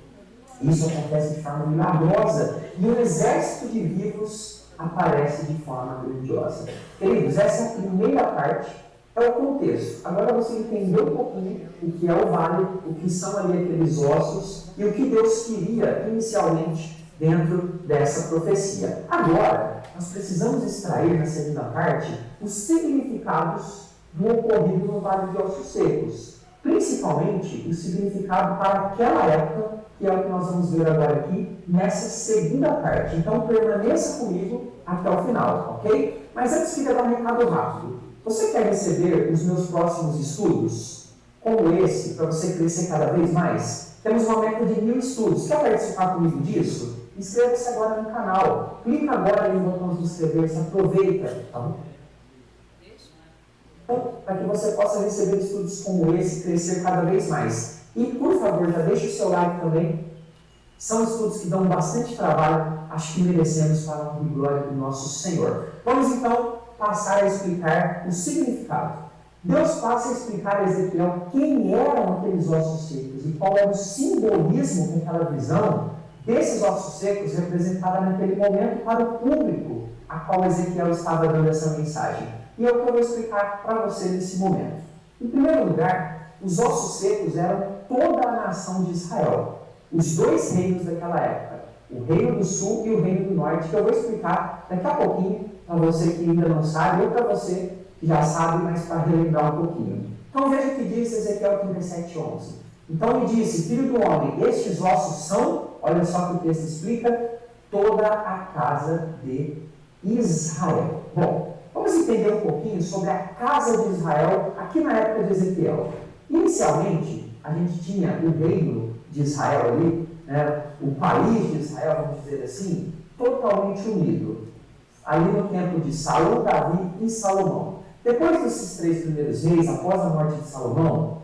S5: Isso acontece de forma milagrosa e um exército de vivos aparece de forma grandiosa. Queridos, essa é a primeira parte, é o contexto. Agora você entendeu um pouquinho o que é o vale, o que são ali aqueles ossos e o que Deus queria inicialmente dentro dessa profecia. Agora, nós precisamos extrair na segunda parte os significados do ocorrido no Vale de Ossos Secos, principalmente o significado para aquela época, que é o que nós vamos ver agora aqui, nessa segunda parte. Então, permaneça comigo até o final, ok? Mas antes, queria dar um recado rápido. Você quer receber os meus próximos estudos, como esse, para você crescer cada vez mais? Temos uma meta de 1000 estudos. Quer participar comigo disso? Inscreva-se agora no canal. Clica agora no botão de inscrever-se. Aproveita, tá bom? Para que você possa receber estudos como esse, crescer cada vez mais. E, por favor, já deixe o seu like também. São estudos que dão bastante trabalho, acho que merecemos para a honra e glória do nosso Senhor. Vamos então passar a explicar o significado. Deus passa a explicar a Ezequiel quem eram aqueles ossos secos e qual era o simbolismo que aquela visão desses ossos secos representava naquele momento para o público a qual Ezequiel estava dando essa mensagem. E é o que eu vou explicar para você nesse momento. Em primeiro lugar, os ossos secos eram toda a nação de Israel, os dois reinos daquela época, o reino do sul e o reino do norte, que eu vou explicar daqui a pouquinho para você que ainda não sabe, ou para você que já sabe, mas para relembrar um pouquinho. Então veja o que diz Ezequiel 37:11. Então me disse, filho do homem, estes ossos são, olha só que o texto explica, toda a casa de Israel. Bom, vamos entender um pouquinho sobre a casa de Israel aqui na época de Ezequiel. Inicialmente, a gente tinha o reino de Israel ali, né, o país de Israel, vamos dizer assim, totalmente unido, ali no tempo de Saul, Davi e Salomão. Depois desses 3 primeiros reis, após a morte de Salomão,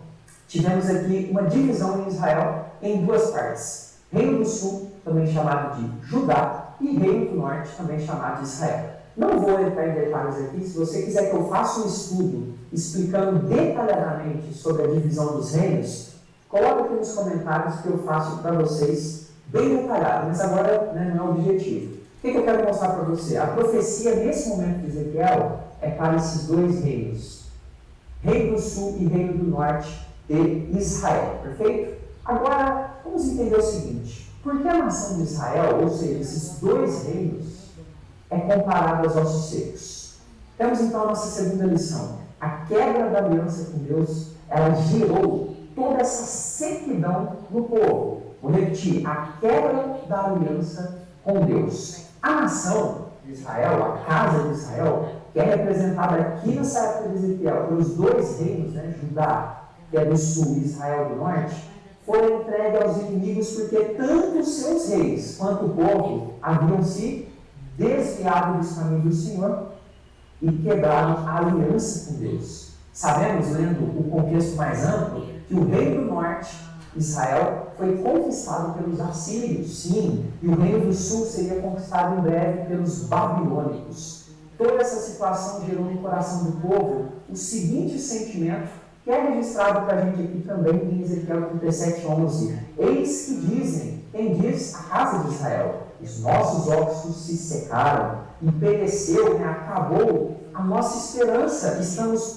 S5: tivemos aqui uma divisão em Israel em 2 partes. Reino do Sul, também chamado de Judá, e Reino do Norte, também chamado de Israel. Não vou entrar em detalhes aqui. Se você quiser que eu faça um estudo explicando detalhadamente sobre a divisão dos reinos, coloque aqui nos comentários que eu faço para vocês bem detalhado, mas agora não é o objetivo. O que eu quero mostrar para você? A profecia nesse momento de Ezequiel é para esses 2 reinos, Reino do Sul e Reino do Norte de Israel, perfeito? Agora, vamos entender o seguinte: por que a nação de Israel, ou seja, esses 2 reinos, é comparada aos ossos secos? Temos então a nossa segunda lição. A quebra da aliança com Deus, ela gerou toda essa sequidão no povo. Vou repetir: a quebra da aliança com Deus. A nação de Israel, a casa de Israel, que é representada aqui nessa época de Ezequiel pelos 2 reinos, Judá, que é do sul, e Israel do norte, foram entregues aos inimigos porque tanto os seus reis quanto o povo haviam se desviado dos caminhos do Senhor e quebraram a aliança com Deus. Sabemos, lendo o contexto mais amplo, que o reino do norte, Israel, foi conquistado pelos assírios, sim, e o reino do sul seria conquistado em breve pelos babilônicos. Toda essa situação gerou no coração do povo o seguinte sentimento, que é registrado para a gente aqui também em Ezequiel 37:11. Eis que dizem, quem diz? A casa de Israel: os nossos ossos se secaram e pereceu, acabou a nossa esperança, estamos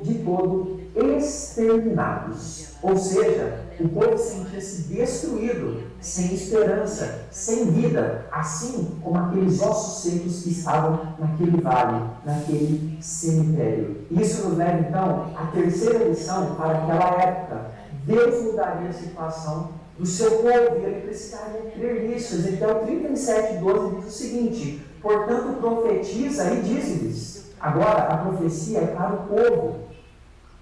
S5: de todo exterminados. Ou seja, o povo sentia-se destruído, sem esperança, sem vida, assim como aqueles ossos secos que estavam naquele vale, naquele cemitério. Isso nos leva então à terceira lição para aquela época. Deus mudaria a situação do seu povo e ele precisaria crer nisso. Ezequiel 37:12 diz o seguinte: portanto profetiza e dize-lhes. Agora a profecia é para o povo.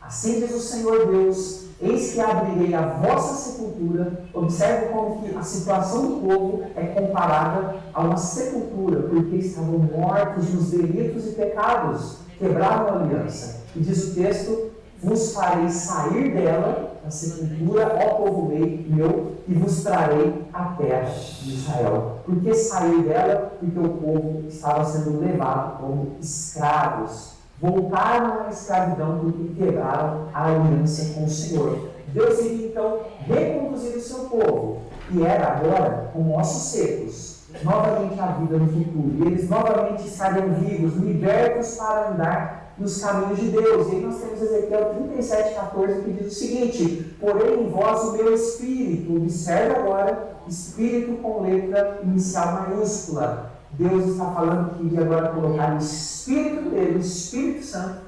S5: Assim diz o Senhor Deus: eis que abrirei a vossa sepultura. Observe como que a situação do povo é comparada a uma sepultura, porque estavam mortos nos delitos e pecados, quebraram a aliança. E diz o texto: vos farei sair dela, da sepultura, ó povo meu, e vos trarei a terra de Israel. Por que sair dela? Porque o povo estava sendo levado como escravos. Voltaram à escravidão porque quebraram a aliança com o Senhor. Deus iria então reconduzir o seu povo, e era agora com ossos secos, novamente a vida no futuro, e eles novamente estariam vivos, libertos para andar nos caminhos de Deus. E aí nós temos Ezequiel 37:14 que diz o seguinte: porém em vós o meu espírito, observe agora, espírito com letra inicial maiúscula. Deus está falando que iria agora colocar o Espírito dele, o Espírito Santo,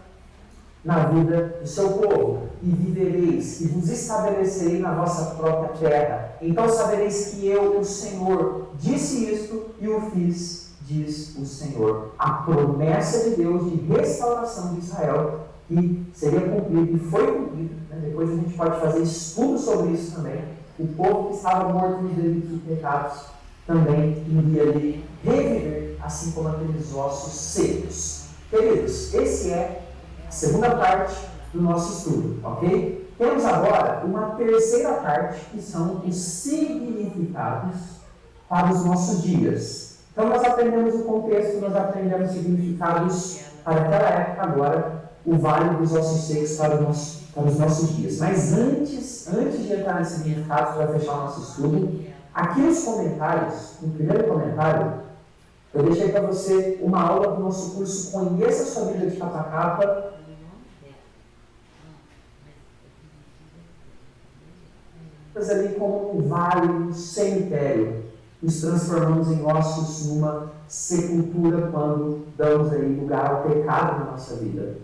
S5: na vida do seu povo. E vivereis, e vos estabelecerei na vossa própria terra. Então sabereis que eu, o Senhor, disse isto e o fiz, diz o Senhor. A promessa de Deus de restauração de Israel, que seria cumprida e foi cumprida. Depois a gente pode fazer estudo sobre isso também. O povo que estava morto nos delitos e pecados também iria ali reviver, assim como aqueles ossos secos. Queridos, esse é a segunda parte do nosso estudo, ok? Temos agora uma terceira parte, que são os significados para os nossos dias. Então nós aprendemos o contexto, nós aprendemos significados para aquela época, agora o vale dos ossos secos para os nossos dias. Mas antes de entrar nesses significados, para fechar o nosso estudo, aqui nos comentários, no primeiro comentário, eu deixei para você uma aula do nosso curso Conheça a Sua Bíblia de Capa a Capa. Ali como um vale, um cemitério, nos transformamos em ossos numa sepultura quando damos aí lugar ao pecado na nossa vida.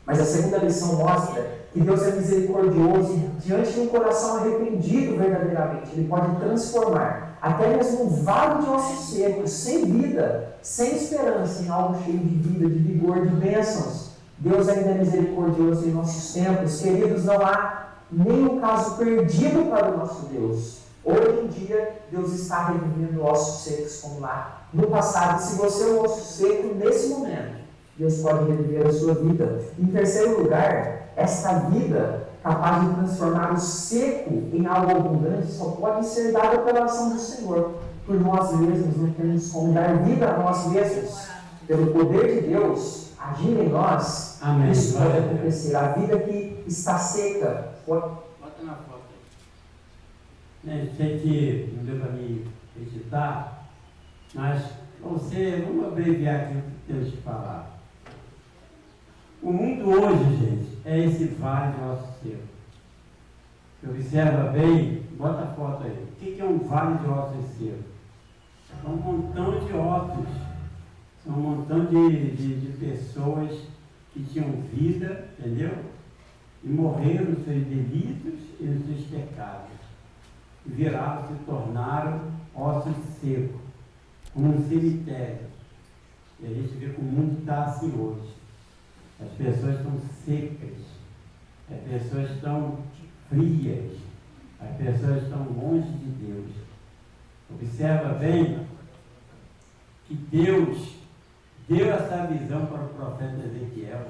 S5: Mas a segunda lição mostra que Deus é misericordioso e diante de um coração arrependido verdadeiramente, Ele pode transformar até mesmo um vale de ossos secos, sem vida, sem esperança, em algo cheio de vida, de vigor, de bênçãos. Deus ainda é misericordioso em nossos tempos. Queridos, não há nenhum caso perdido para o nosso Deus. Hoje em dia, Deus está revivindo ossos secos como lá no passado. Se você é um osso seco, nesse momento, Deus pode reviver a sua vida. Em terceiro lugar, esta vida capaz de transformar o seco em algo abundante só pode ser dada pela ação do Senhor. Por nós mesmos, não temos como dar vida a nós mesmos. Pelo poder de Deus agindo em nós,
S4: Amém.
S5: isso pode acontecer. A vida que está seca pode...
S4: Bota na foto aí. Sei que não deu para me editar, mas vamos abreviar aqui o que temos que falar. O mundo hoje, gente, é esse vale de ossos secos. Você observa bem, bota a foto aí. O que é um vale de ossos secos? É um montão de ossos. São um montão de pessoas que tinham vida, entendeu? E morreram nos seus delitos e nos seus pecados. E viraram, se tornaram ossos secos, como um cemitério. E a gente vê como o mundo está assim hoje. As pessoas estão secas, as pessoas estão frias, as pessoas estão longe de Deus. Observa bem que Deus deu essa visão para o profeta Ezequiel.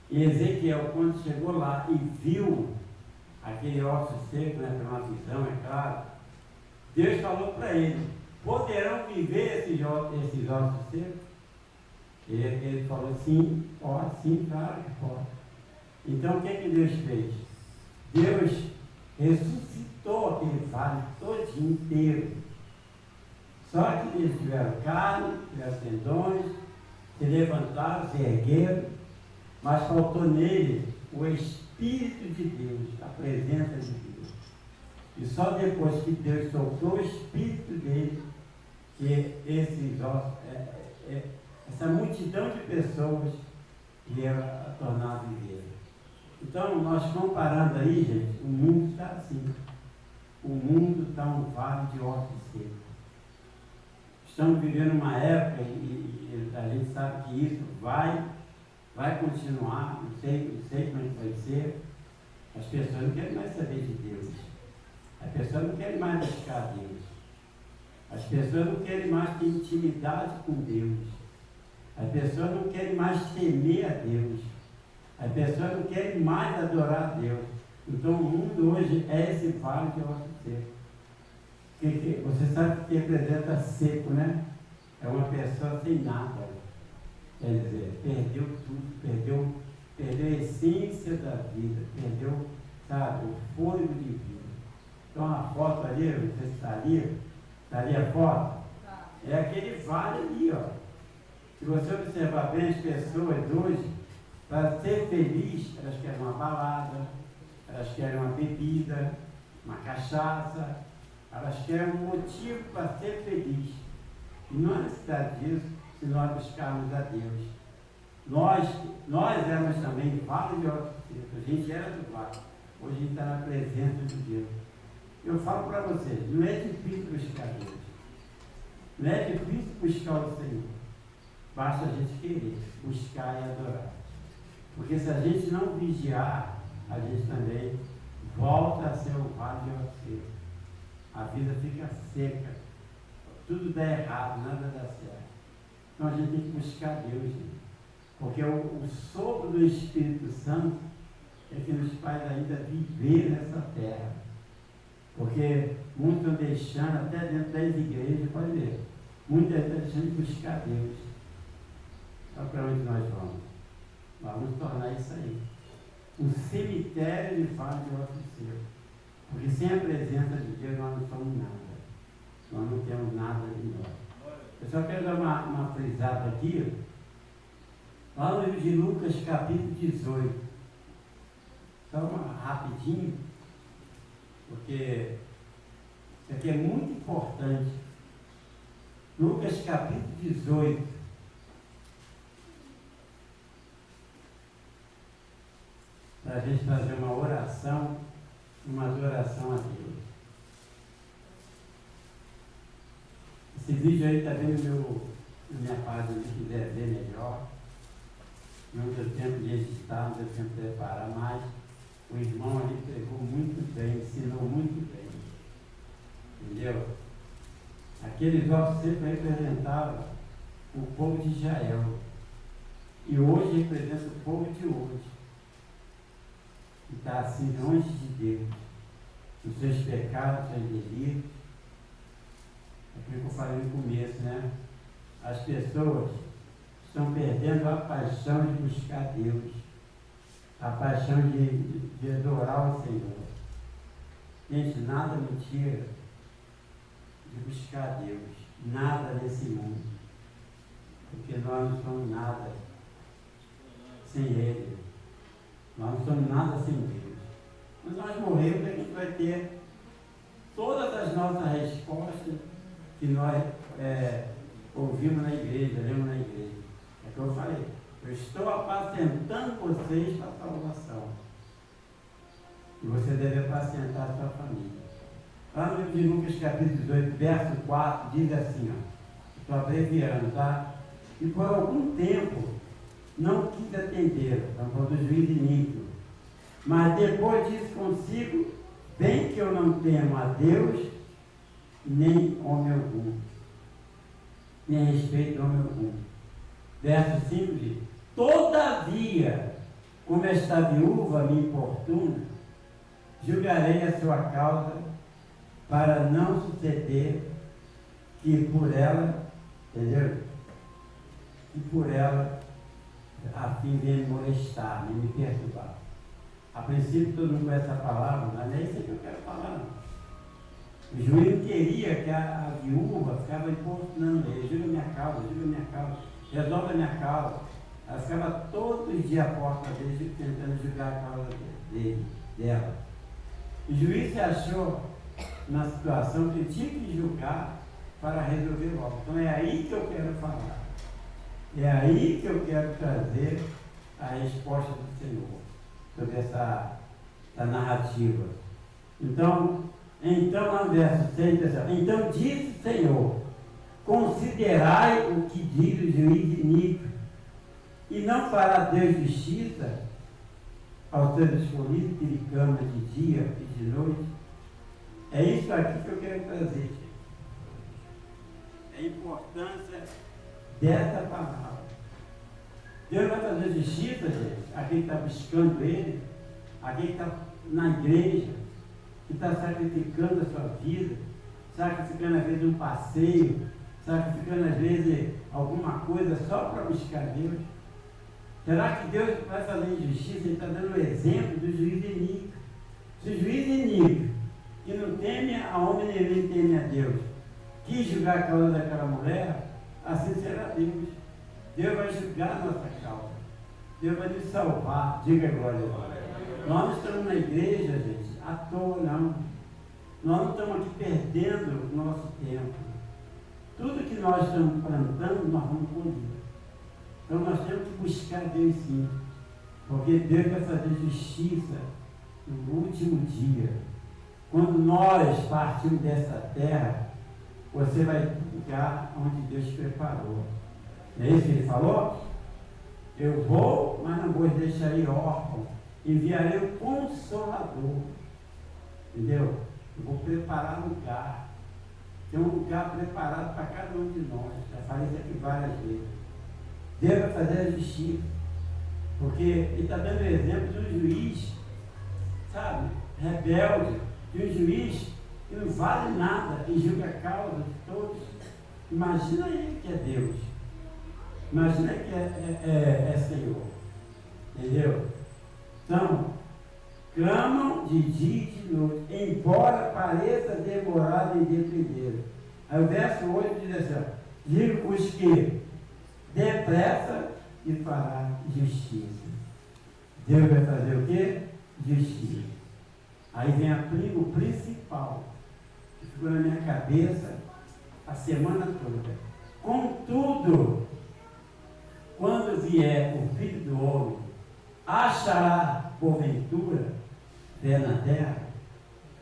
S4: E Ezequiel, quando chegou lá e viu aquele osso seco, né, uma visão, é claro, Deus falou para ele: poderão viver esses ossos secos? E ele falou: sim, pode, sim, claro que pode. Então o que Deus fez? Deus ressuscitou aquele vale todinho inteiro. Só que eles tiveram carne, tiveram tendões, se levantaram, se ergueram, mas faltou nele o Espírito de Deus, a presença de Deus. E só depois que Deus soltou o Espírito dele, que esses ossos, essa multidão de pessoas vieram a tornar a viver. Então, nós comparando aí, gente, o mundo está assim. O mundo está um vale de ossos secos. Estamos vivendo uma época e a gente sabe que isso vai continuar, não sei como é que vai ser. As pessoas não querem mais saber de Deus. As pessoas não querem mais buscar Deus. As pessoas não querem mais ter intimidade com Deus. As pessoas não querem mais temer a Deus. As pessoas não querem mais adorar a Deus. Então o mundo hoje é esse vale de ossos secos. Você sabe que representa seco, né? É uma pessoa sem nada. Quer dizer, perdeu tudo, perdeu a essência da vida, perdeu, sabe, o fôlego de vida. Então a foto ali, não sei se está ali a foto, é aquele vale ali, ó. Se você observar bem as pessoas hoje, para ser feliz, elas querem uma balada, elas querem uma bebida, uma cachaça, elas querem um motivo para ser feliz. E não há necessidade disso se nós buscarmos a Deus. Nós éramos também vale de ossos secos, a gente era do vale, hoje a gente está na presença de Deus. Eu falo para vocês, não é difícil buscar Deus, não é difícil buscar o Senhor, basta a gente querer, buscar e adorar. Porque se a gente não vigiar, a gente também volta a ser um vale de ossos secos. A vida fica seca, tudo dá errado, nada dá certo. Então a gente tem que buscar Deus, gente. Porque o sopro do Espírito Santo é que nos faz ainda viver nessa terra. Porque muitos estão deixando, até dentro das igrejas, pode ver, muitos estão deixando de buscar Deus. Sabe para onde nós vamos? Vamos tornar isso aí um cemitério de vale de ossos secos. Porque sem a presença de Deus nós não somos nada. Nós não temos nada de nós. Eu só quero dar uma frisada aqui. Lá no livro de Lucas, capítulo 18. Só rapidinho, porque isso aqui é muito importante. Lucas, capítulo 18. Para a gente fazer uma oração, uma adoração a Deus. Esse vídeo aí está bem na minha página, se quiser ver melhor. Não deu tempo de editar, não deu tempo de preparar, mas o irmão ali pregou muito bem, ensinou muito bem. Entendeu? Aqueles ossos sempre representavam o povo de Israel. E hoje representa o povo de hoje. Que está assim longe de Deus. Os seus pecados, os seus delitos. Aquilo que eu falei no começo, né? As pessoas estão perdendo a paixão de buscar Deus. A paixão de adorar o Senhor. Gente, nada me tira de buscar Deus. Nada nesse mundo. Porque nós não somos nada sem Ele. Nós não somos nada sem Deus. Quando nós morrermos, a gente vai ter todas as nossas respostas que nós ouvimos na igreja, lemos na igreja. É o que eu falei. Eu estou apacentando vocês para a salvação. E você deve apacentar a sua família. Lá no livro de Lucas, capítulo 18, verso 4, diz assim, ó, estou abreviando, tá? E por algum tempo não quis atender, estamos falando do juiz iníquo. Mas depois disse consigo, bem que eu não temo a Deus, nem homem algum, nem respeito a homem algum. Verso 5 diz, todavia, como esta viúva me importuna, julgarei a sua causa, para não suceder que por ela, entendeu? Que por ela, a fim de me molestar, de me perturbar. A princípio todo mundo conhece essa palavra, mas não é isso que eu quero falar, não. O juiz não queria que a viúva ficava importunando ele, julga minha causa, resolve a minha causa. Ela ficava todos os dias à porta dele, tentando julgar a causa dela. O juiz se achou na situação que tinha que julgar para resolver logo. Então é aí que eu quero falar. É aí que eu quero trazer a resposta do Senhor sobre essa narrativa. Então lá no verso 6, então disse o Senhor, considerai o que diz o juiz iníquo, e não fará Deus justiça aos seus escolhidos que lhe clamam de dia e de noite. É isso aqui que eu quero trazer. É a importância dessa palavra. Deus vai fazer justiça, gente, a quem está buscando Ele, a quem está na igreja, que está sacrificando a sua vida, sacrificando às vezes um passeio, sacrificando às vezes alguma coisa só para buscar Deus. Será que Deus vai fazer injustiça? Ele está dando o exemplo do juiz iníquo. Se o juiz iníquo, que não teme a homem nem teme a Deus, quis julgar a causa daquela mulher, assim será Deus. Deus vai julgar a nossa causa. Deus vai nos salvar. Diga glória a Deus. Nós não estamos na igreja, gente, à toa não. Nós não estamos aqui perdendo o nosso tempo. Tudo que nós estamos plantando, nós vamos colher. Então nós temos que buscar Deus sim. Porque Deus vai fazer justiça no último dia. Quando nós partimos dessa terra, você vai ficar onde Deus preparou. Não é isso que ele falou? Eu vou, mas não vou deixar aí órfão. Enviarei o Consolador. Entendeu? Eu vou preparar lugar. Tem um lugar preparado para cada um de nós. Já falei isso aqui várias vezes. Deus vai fazer a justiça. Porque ele está dando o exemplo de um juiz, sabe, rebelde, de um juiz que não vale nada e julga a causa de todos. Imagina ele que é Deus. Imagina que é Senhor. Entendeu? Então, clamam de dia e de noite, embora pareça demorado em defender. Aí o verso 8 diz assim, digo os que depressa e fará justiça. Deus vai fazer o quê? Justiça. Aí vem o principal, que ficou na minha cabeça a semana toda. Contudo, quando vier o Filho do Homem, achará, porventura, fé na terra?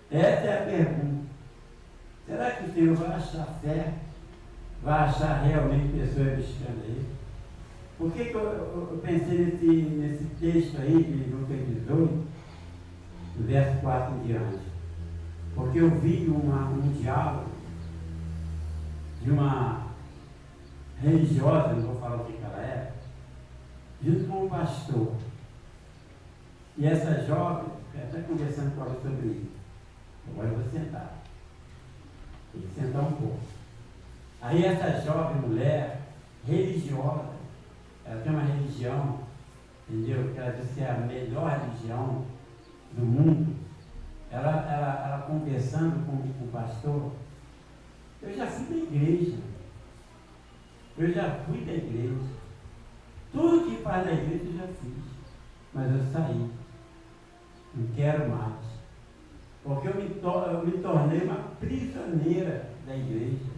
S4: Essa é a pergunta. Será que o Senhor vai achar fé? Vai achar realmente pessoas buscando Ele? Por que eu pensei nesse texto aí, de Lucas 18, do verso 4 em diante? Porque eu vi um diálogo de uma religiosa, não vou falar o que ela é, junto com um pastor. E essa jovem, até conversando com ela sobre isso. Agora eu vou sentar. Tem que sentar um pouco. Aí essa jovem mulher, religiosa, ela tem uma religião, entendeu? Que ela diz que é a melhor religião do mundo. Ela conversando com o pastor, eu já fui da igreja. Tudo que faz da igreja eu já fiz. Mas eu saí. Não quero mais. Porque eu me tornei uma prisioneira da igreja.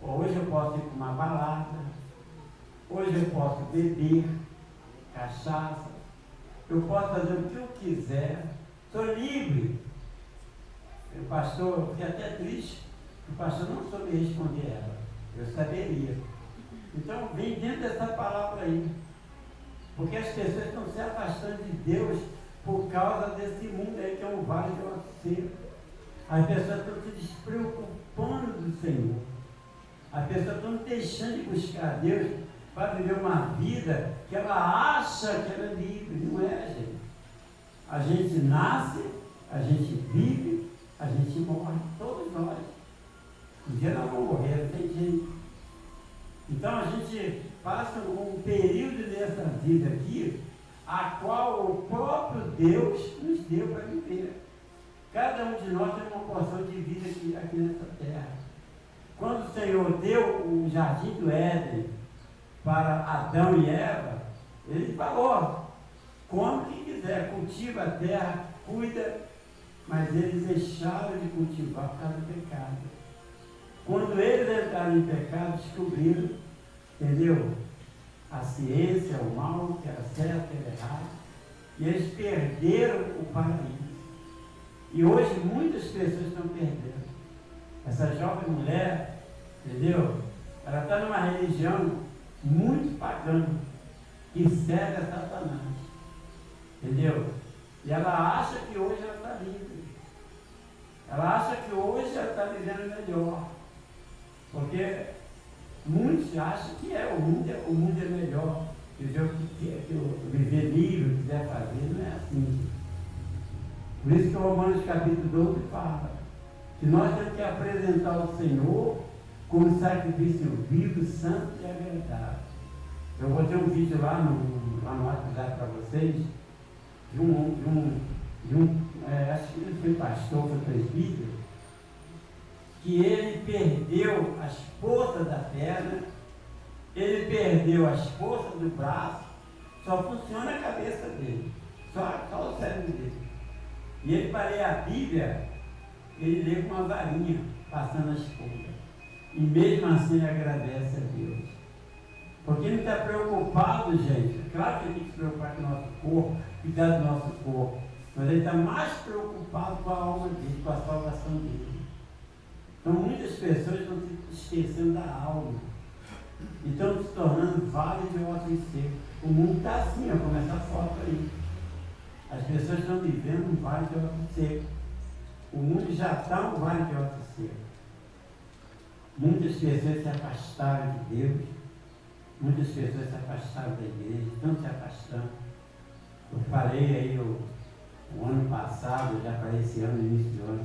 S4: Hoje eu posso ir para uma balada. Hoje eu posso beber cachaça. Eu posso fazer o que eu quiser. Sou livre. O pastor, eu fiquei até triste. O pastor não soube responder ela. Eu saberia. Então, vem dentro dessa palavra aí. Porque as pessoas estão se afastando de Deus por causa desse mundo aí que é um vale de ossos secos. As pessoas estão se despreocupando do Senhor. As pessoas estão deixando de buscar Deus para viver uma vida que ela acha que ela é livre. Não é, gente. A gente nasce, a gente vive, a gente morre. Todos nós. Um dia nós vamos morrer, não tem jeito. Então a gente passa um período dessa vida aqui, a qual o próprio Deus nos deu para viver. Cada um de nós tem uma porção de vida aqui nessa terra. Quando o Senhor deu o jardim do Éden para Adão e Eva, Ele falou: come o que quiser, cultiva a terra, cuida, mas eles deixaram de cultivar por causa do pecado. Quando eles entraram em pecado, descobriram, entendeu? A ciência, o mal, o que era certo, o que era errado. E eles perderam o paraíso. E hoje muitas pessoas estão perdendo. Essa jovem mulher, entendeu? Ela está numa religião muito pagã, que serve a Satanás. Entendeu? E ela acha que hoje ela está livre. Ela acha que hoje ela está vivendo melhor. Porque muitos acham que o mundo é melhor. Viver livre, o que quiser fazer, não é assim. Por isso que o Romanos capítulo 12 fala que nós temos que apresentar ao Senhor como sacrifício vivo, santo e agradável. Eu vou ter um vídeo lá no WhatsApp para vocês, acho que ele foi pastor, foi presbítero, que ele perdeu as forças da perna, ele perdeu as forças do braço, só funciona a cabeça dele, só o cérebro dele. E ele, para ler a Bíblia, ele lê com uma varinha, passando as folhas. E mesmo assim ele agradece a Deus. Porque ele está preocupado, gente. Claro que ele tem que se preocupar com o nosso corpo, cuidar do nosso corpo. Mas ele está mais preocupado com a alma dele, com a salvação dele. Então muitas pessoas estão se esquecendo da alma. E estão se tornando vale de ossos secos. O mundo está assim, ó, como essa foto aí. As pessoas estão vivendo um vale de ossos secos. O mundo já está um vale de ossos secos. Muitas pessoas se afastaram de Deus. Muitas pessoas se afastaram da igreja, estão se afastando. Eu falei aí o ano passado, eu já falei esse ano, início do ano.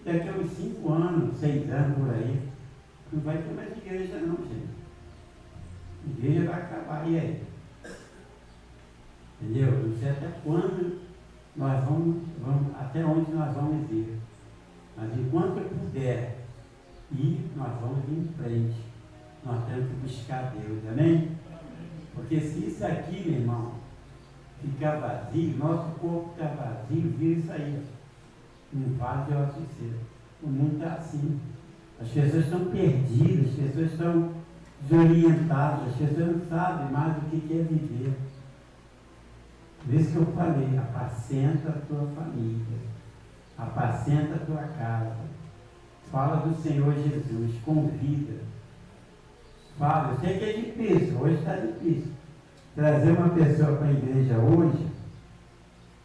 S4: Daqui a uns 5 anos, 6 anos por aí, não vai ter mais igreja não, gente. A igreja vai acabar, e aí? Entendeu? Não sei até quando nós vamos, até onde nós vamos ir. Mas enquanto eu puder ir, nós vamos ir em frente. Nós temos que buscar Deus, amém? Porque se isso aqui, meu irmão, ficar vazio, nosso corpo está vazio, vira isso aí. Não vale de ossos secos. O mundo está assim. As pessoas estão perdidas, as pessoas estão desorientadas, as pessoas não sabem mais o que é viver. Por isso que eu falei, apacenta a tua família, apacenta a tua casa, fala do Senhor Jesus, convida. Fala, eu sei que é difícil, hoje está difícil. Trazer uma pessoa para a igreja hoje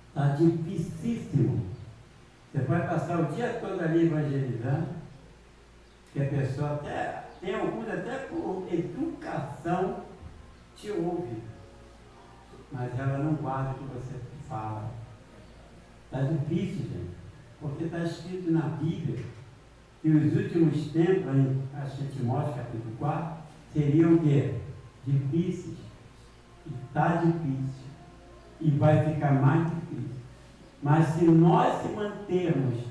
S4: está dificílimo. Você pode passar o dia todo ali evangelizando, que a pessoa até, tem alguns até por educação te ouve, mas ela não guarda o que você fala. Está difícil, gente, porque está escrito na Bíblia que os últimos tempos, em acho que Timóteo capítulo 4, seriam o quê? Difíceis. Está difícil. E vai ficar mais difícil. Mas se nós se mantermos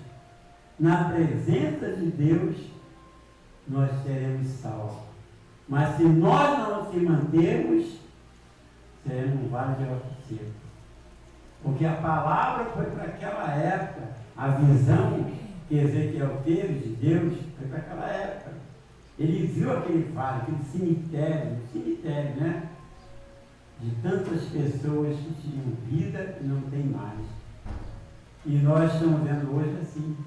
S4: na presença de Deus, nós seremos salvos. Mas se nós não se mantermos, seremos um vale de ossos secos. Porque a palavra foi para aquela época, a visão que Ezequiel teve de Deus foi para aquela época. Ele viu aquele vale, aquele cemitério, né? De tantas pessoas que tinham vida e não tem mais. E nós estamos vendo hoje assim.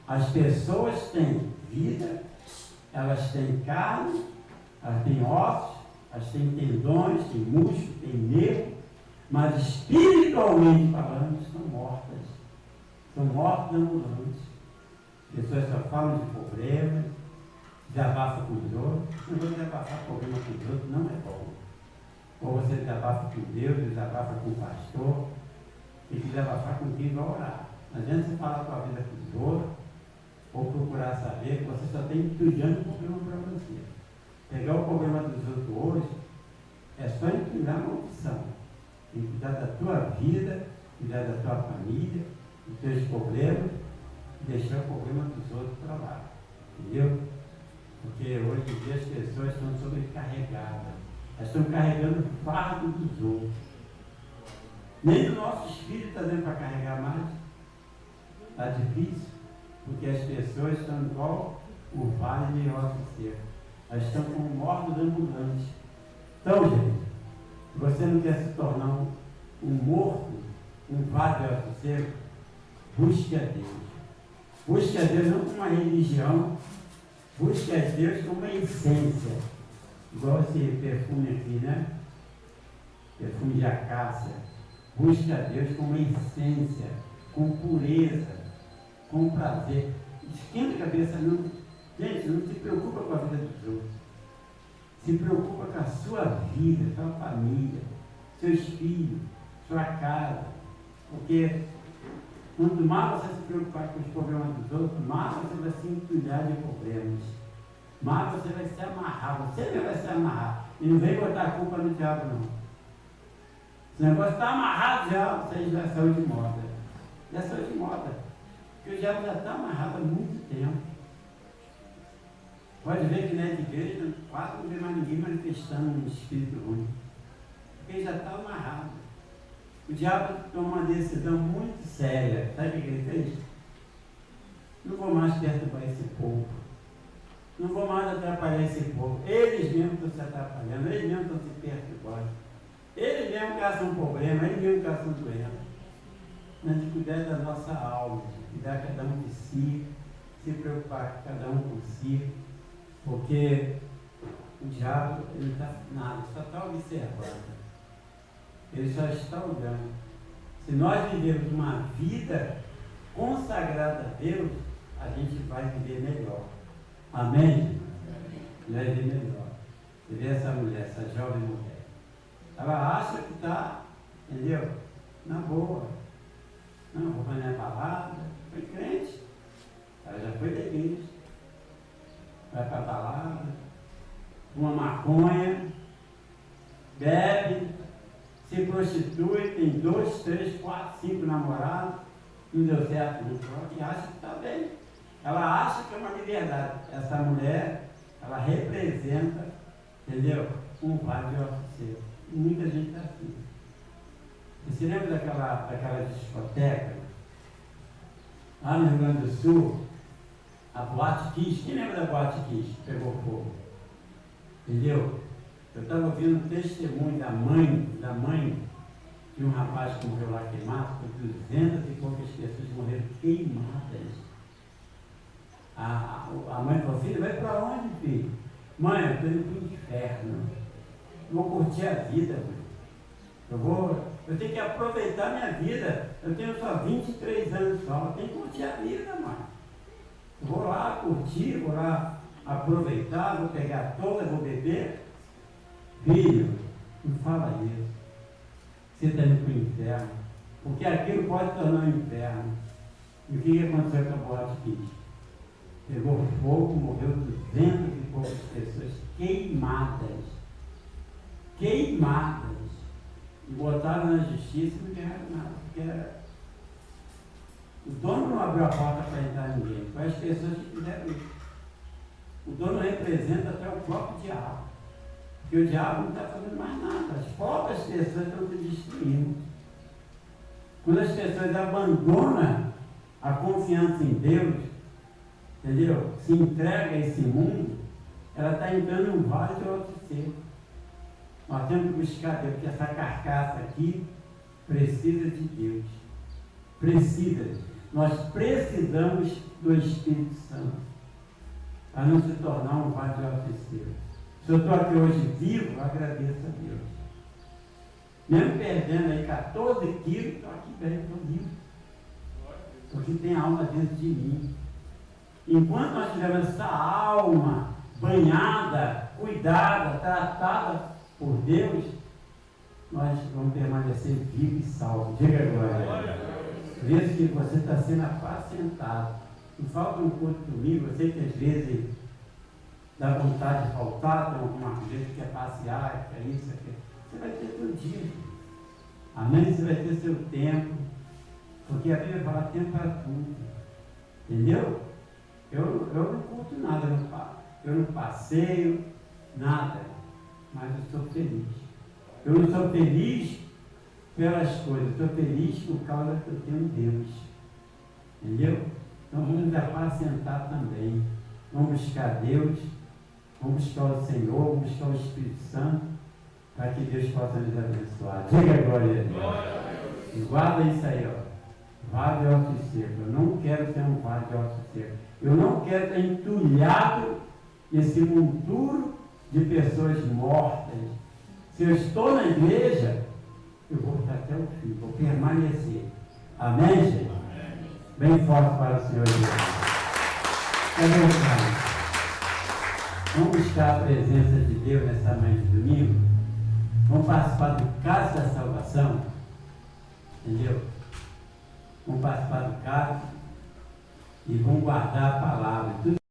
S4: As pessoas têm vida, elas têm carne, elas têm ossos, elas têm tendões, têm músculo, têm nervo, mas espiritualmente falando, estão mortas. São mortos ambulantes. Pessoas só falam de problemas, desabafam com os outros. Não vou desabafar problema com os outros, não é bom. Ou você desabafa com Deus, desabafa com o pastor, tem que desabafar com quem vai orar. Não adianta você falar a tua vida com os outros, ou procurar saber que você só tem estudando o problema para você. Pegar o problema dos outros hoje é só entender uma opção. Tem que cuidar da tua vida, cuidar da tua família, dos teus problemas, e deixar o problema dos outros para lá. Entendeu? Porque hoje em dia as pessoas estão sobrecarregadas. Elas estão carregando o fardo dos outros. Nem do nosso espírito está dando para carregar mais. Está difícil, porque as pessoas estão igual o vale de ossos secos. Elas estão como mortos ambulantes. Então, gente, se você não quer se tornar um morto, um vale de ossos secos, busque a Deus. Busque a Deus não como uma religião, busque a Deus como uma essência. Igual esse perfume aqui, né? Perfume de acácia. Busque a Deus com uma essência, com pureza, com prazer. Esquenta a cabeça, não. Gente, não se preocupa com a vida dos outros. Se preocupa com a sua vida, sua família, seus filhos, sua casa. Porque quanto mais você se preocupar com os problemas dos outros, mais você vai se entulhar de problemas. Mas você vai se amarrar, você mesmo vai se amarrar. E não vem botar a culpa no diabo, não. Esse negócio está amarrado já, você já saiu de moda. Já saiu de moda. Porque o diabo já está amarrado há muito tempo. Pode ver que nessa igreja quase não vê mais ninguém manifestando um espírito ruim. Porque ele já está amarrado. O diabo tomou uma decisão muito séria. Sabe o que ele fez? Não vou mais perturbar esse povo. Não vou mais atrapalhar esse povo. Eles mesmos estão se atrapalhando, eles mesmos estão se perturbando. Eles mesmos caçam um problema, eles mesmos caçam doença. Mas de cuidar da nossa alma, de cuidar cada um de si, se preocupar cada um com si, porque o diabo, ele não está nada, só está observando. Ele só está olhando. Se nós vivemos uma vida consagrada a Deus, a gente vai viver melhor. Amém? Vai viver melhor. Você vê essa mulher, essa jovem mulher. Ela acha que está, entendeu? Na boa. Não, vou fazer a balada. Foi crente. Ela já foi da igreja. Vai para a balada. Fuma maconha. Bebe. Se prostitui. Tem 2, 3, 4, 5 namorados. Não deu certo no próprio. E acha que está bem. Ela acha que é uma liberdade. Essa mulher, ela representa, entendeu? Um vale de ossos secos. Muita gente está assim. Você se lembra daquela discoteca? Lá no Rio Grande do Sul, a Boate Kiss. Quem lembra da Boate Kiss que pegou fogo? Entendeu? Eu estava ouvindo um testemunho da mãe de um rapaz que morreu lá queimado, por 200 e poucas pessoas morreram queimadas. A mãe falou: filho, vai para onde, filho? Mãe, eu estou indo para o inferno. Vou curtir a vida, mãe. Eu tenho que aproveitar a minha vida. Eu tenho só 23 anos só. Eu tenho que curtir a vida, mano. Eu vou lá curtir, vou lá aproveitar, vou pegar toda, vou beber. Filho, não fala isso. Você está indo para o inferno. Porque aquilo pode tornar um inferno. E o que aconteceu com a Boate Kiss? Pegou fogo, morreu 200 e poucas pessoas queimadas. Queimadas. E botaram na justiça e não ganharam nada. Porque o dono não abriu a porta para entrar ninguém. Foi as pessoas que fizeram isso. O dono representa até o próprio diabo. Porque o diabo não está fazendo mais nada. As próprias pessoas estão se destruindo. Quando as pessoas abandonam a confiança em Deus, entendeu? Se entrega a esse mundo, ela está entrando em um vale de outro ser. Nós temos que buscar Deus, porque essa carcaça aqui precisa de Deus. Precisa. Nós precisamos do Espírito Santo para não se tornar um vale de outro ser. Se eu estou aqui hoje vivo, eu agradeço a Deus. Mesmo perdendo aí 14 quilos, estou aqui bem, estou vivo. Porque tem alma dentro de mim. Enquanto nós tivermos essa alma banhada, cuidada, tratada por Deus, nós vamos permanecer vivos e salvos. Diga agora. Veja que você está sendo apacentado. Não falta um culto domingo, eu sei que às vezes dá vontade de faltar, tem alguma coisa que quer passear, quer isso, quer... Você vai ter todo dia. Amém? Você vai ter seu tempo. Porque a Bíblia fala tempo para tudo. Entendeu? Eu não curto nada, eu não passeio, nada. Mas eu sou feliz. Eu não sou feliz pelas coisas, eu sou feliz por causa que eu tenho Deus. Entendeu? Então vamos nos apacentar também. Vamos buscar Deus, vamos buscar o Senhor, vamos buscar o Espírito Santo, para que Deus possa nos abençoar. Diga glória a Deus. E guarda isso aí, ó. Vale de ossos secos. Eu não quero ser um vale de ossos secos. Eu não quero estar entulhado nesse monturo de pessoas mortas. Se eu estou na igreja, eu vou estar até o fim, vou permanecer. Amém, gente? Amém. Bem forte para o Senhor Jesus. É verdade. Vamos buscar a presença de Deus nessa manhã de domingo. Vamos participar do cálice da salvação. Entendeu? Vamos participar do cálice e vamos guardar a palavra.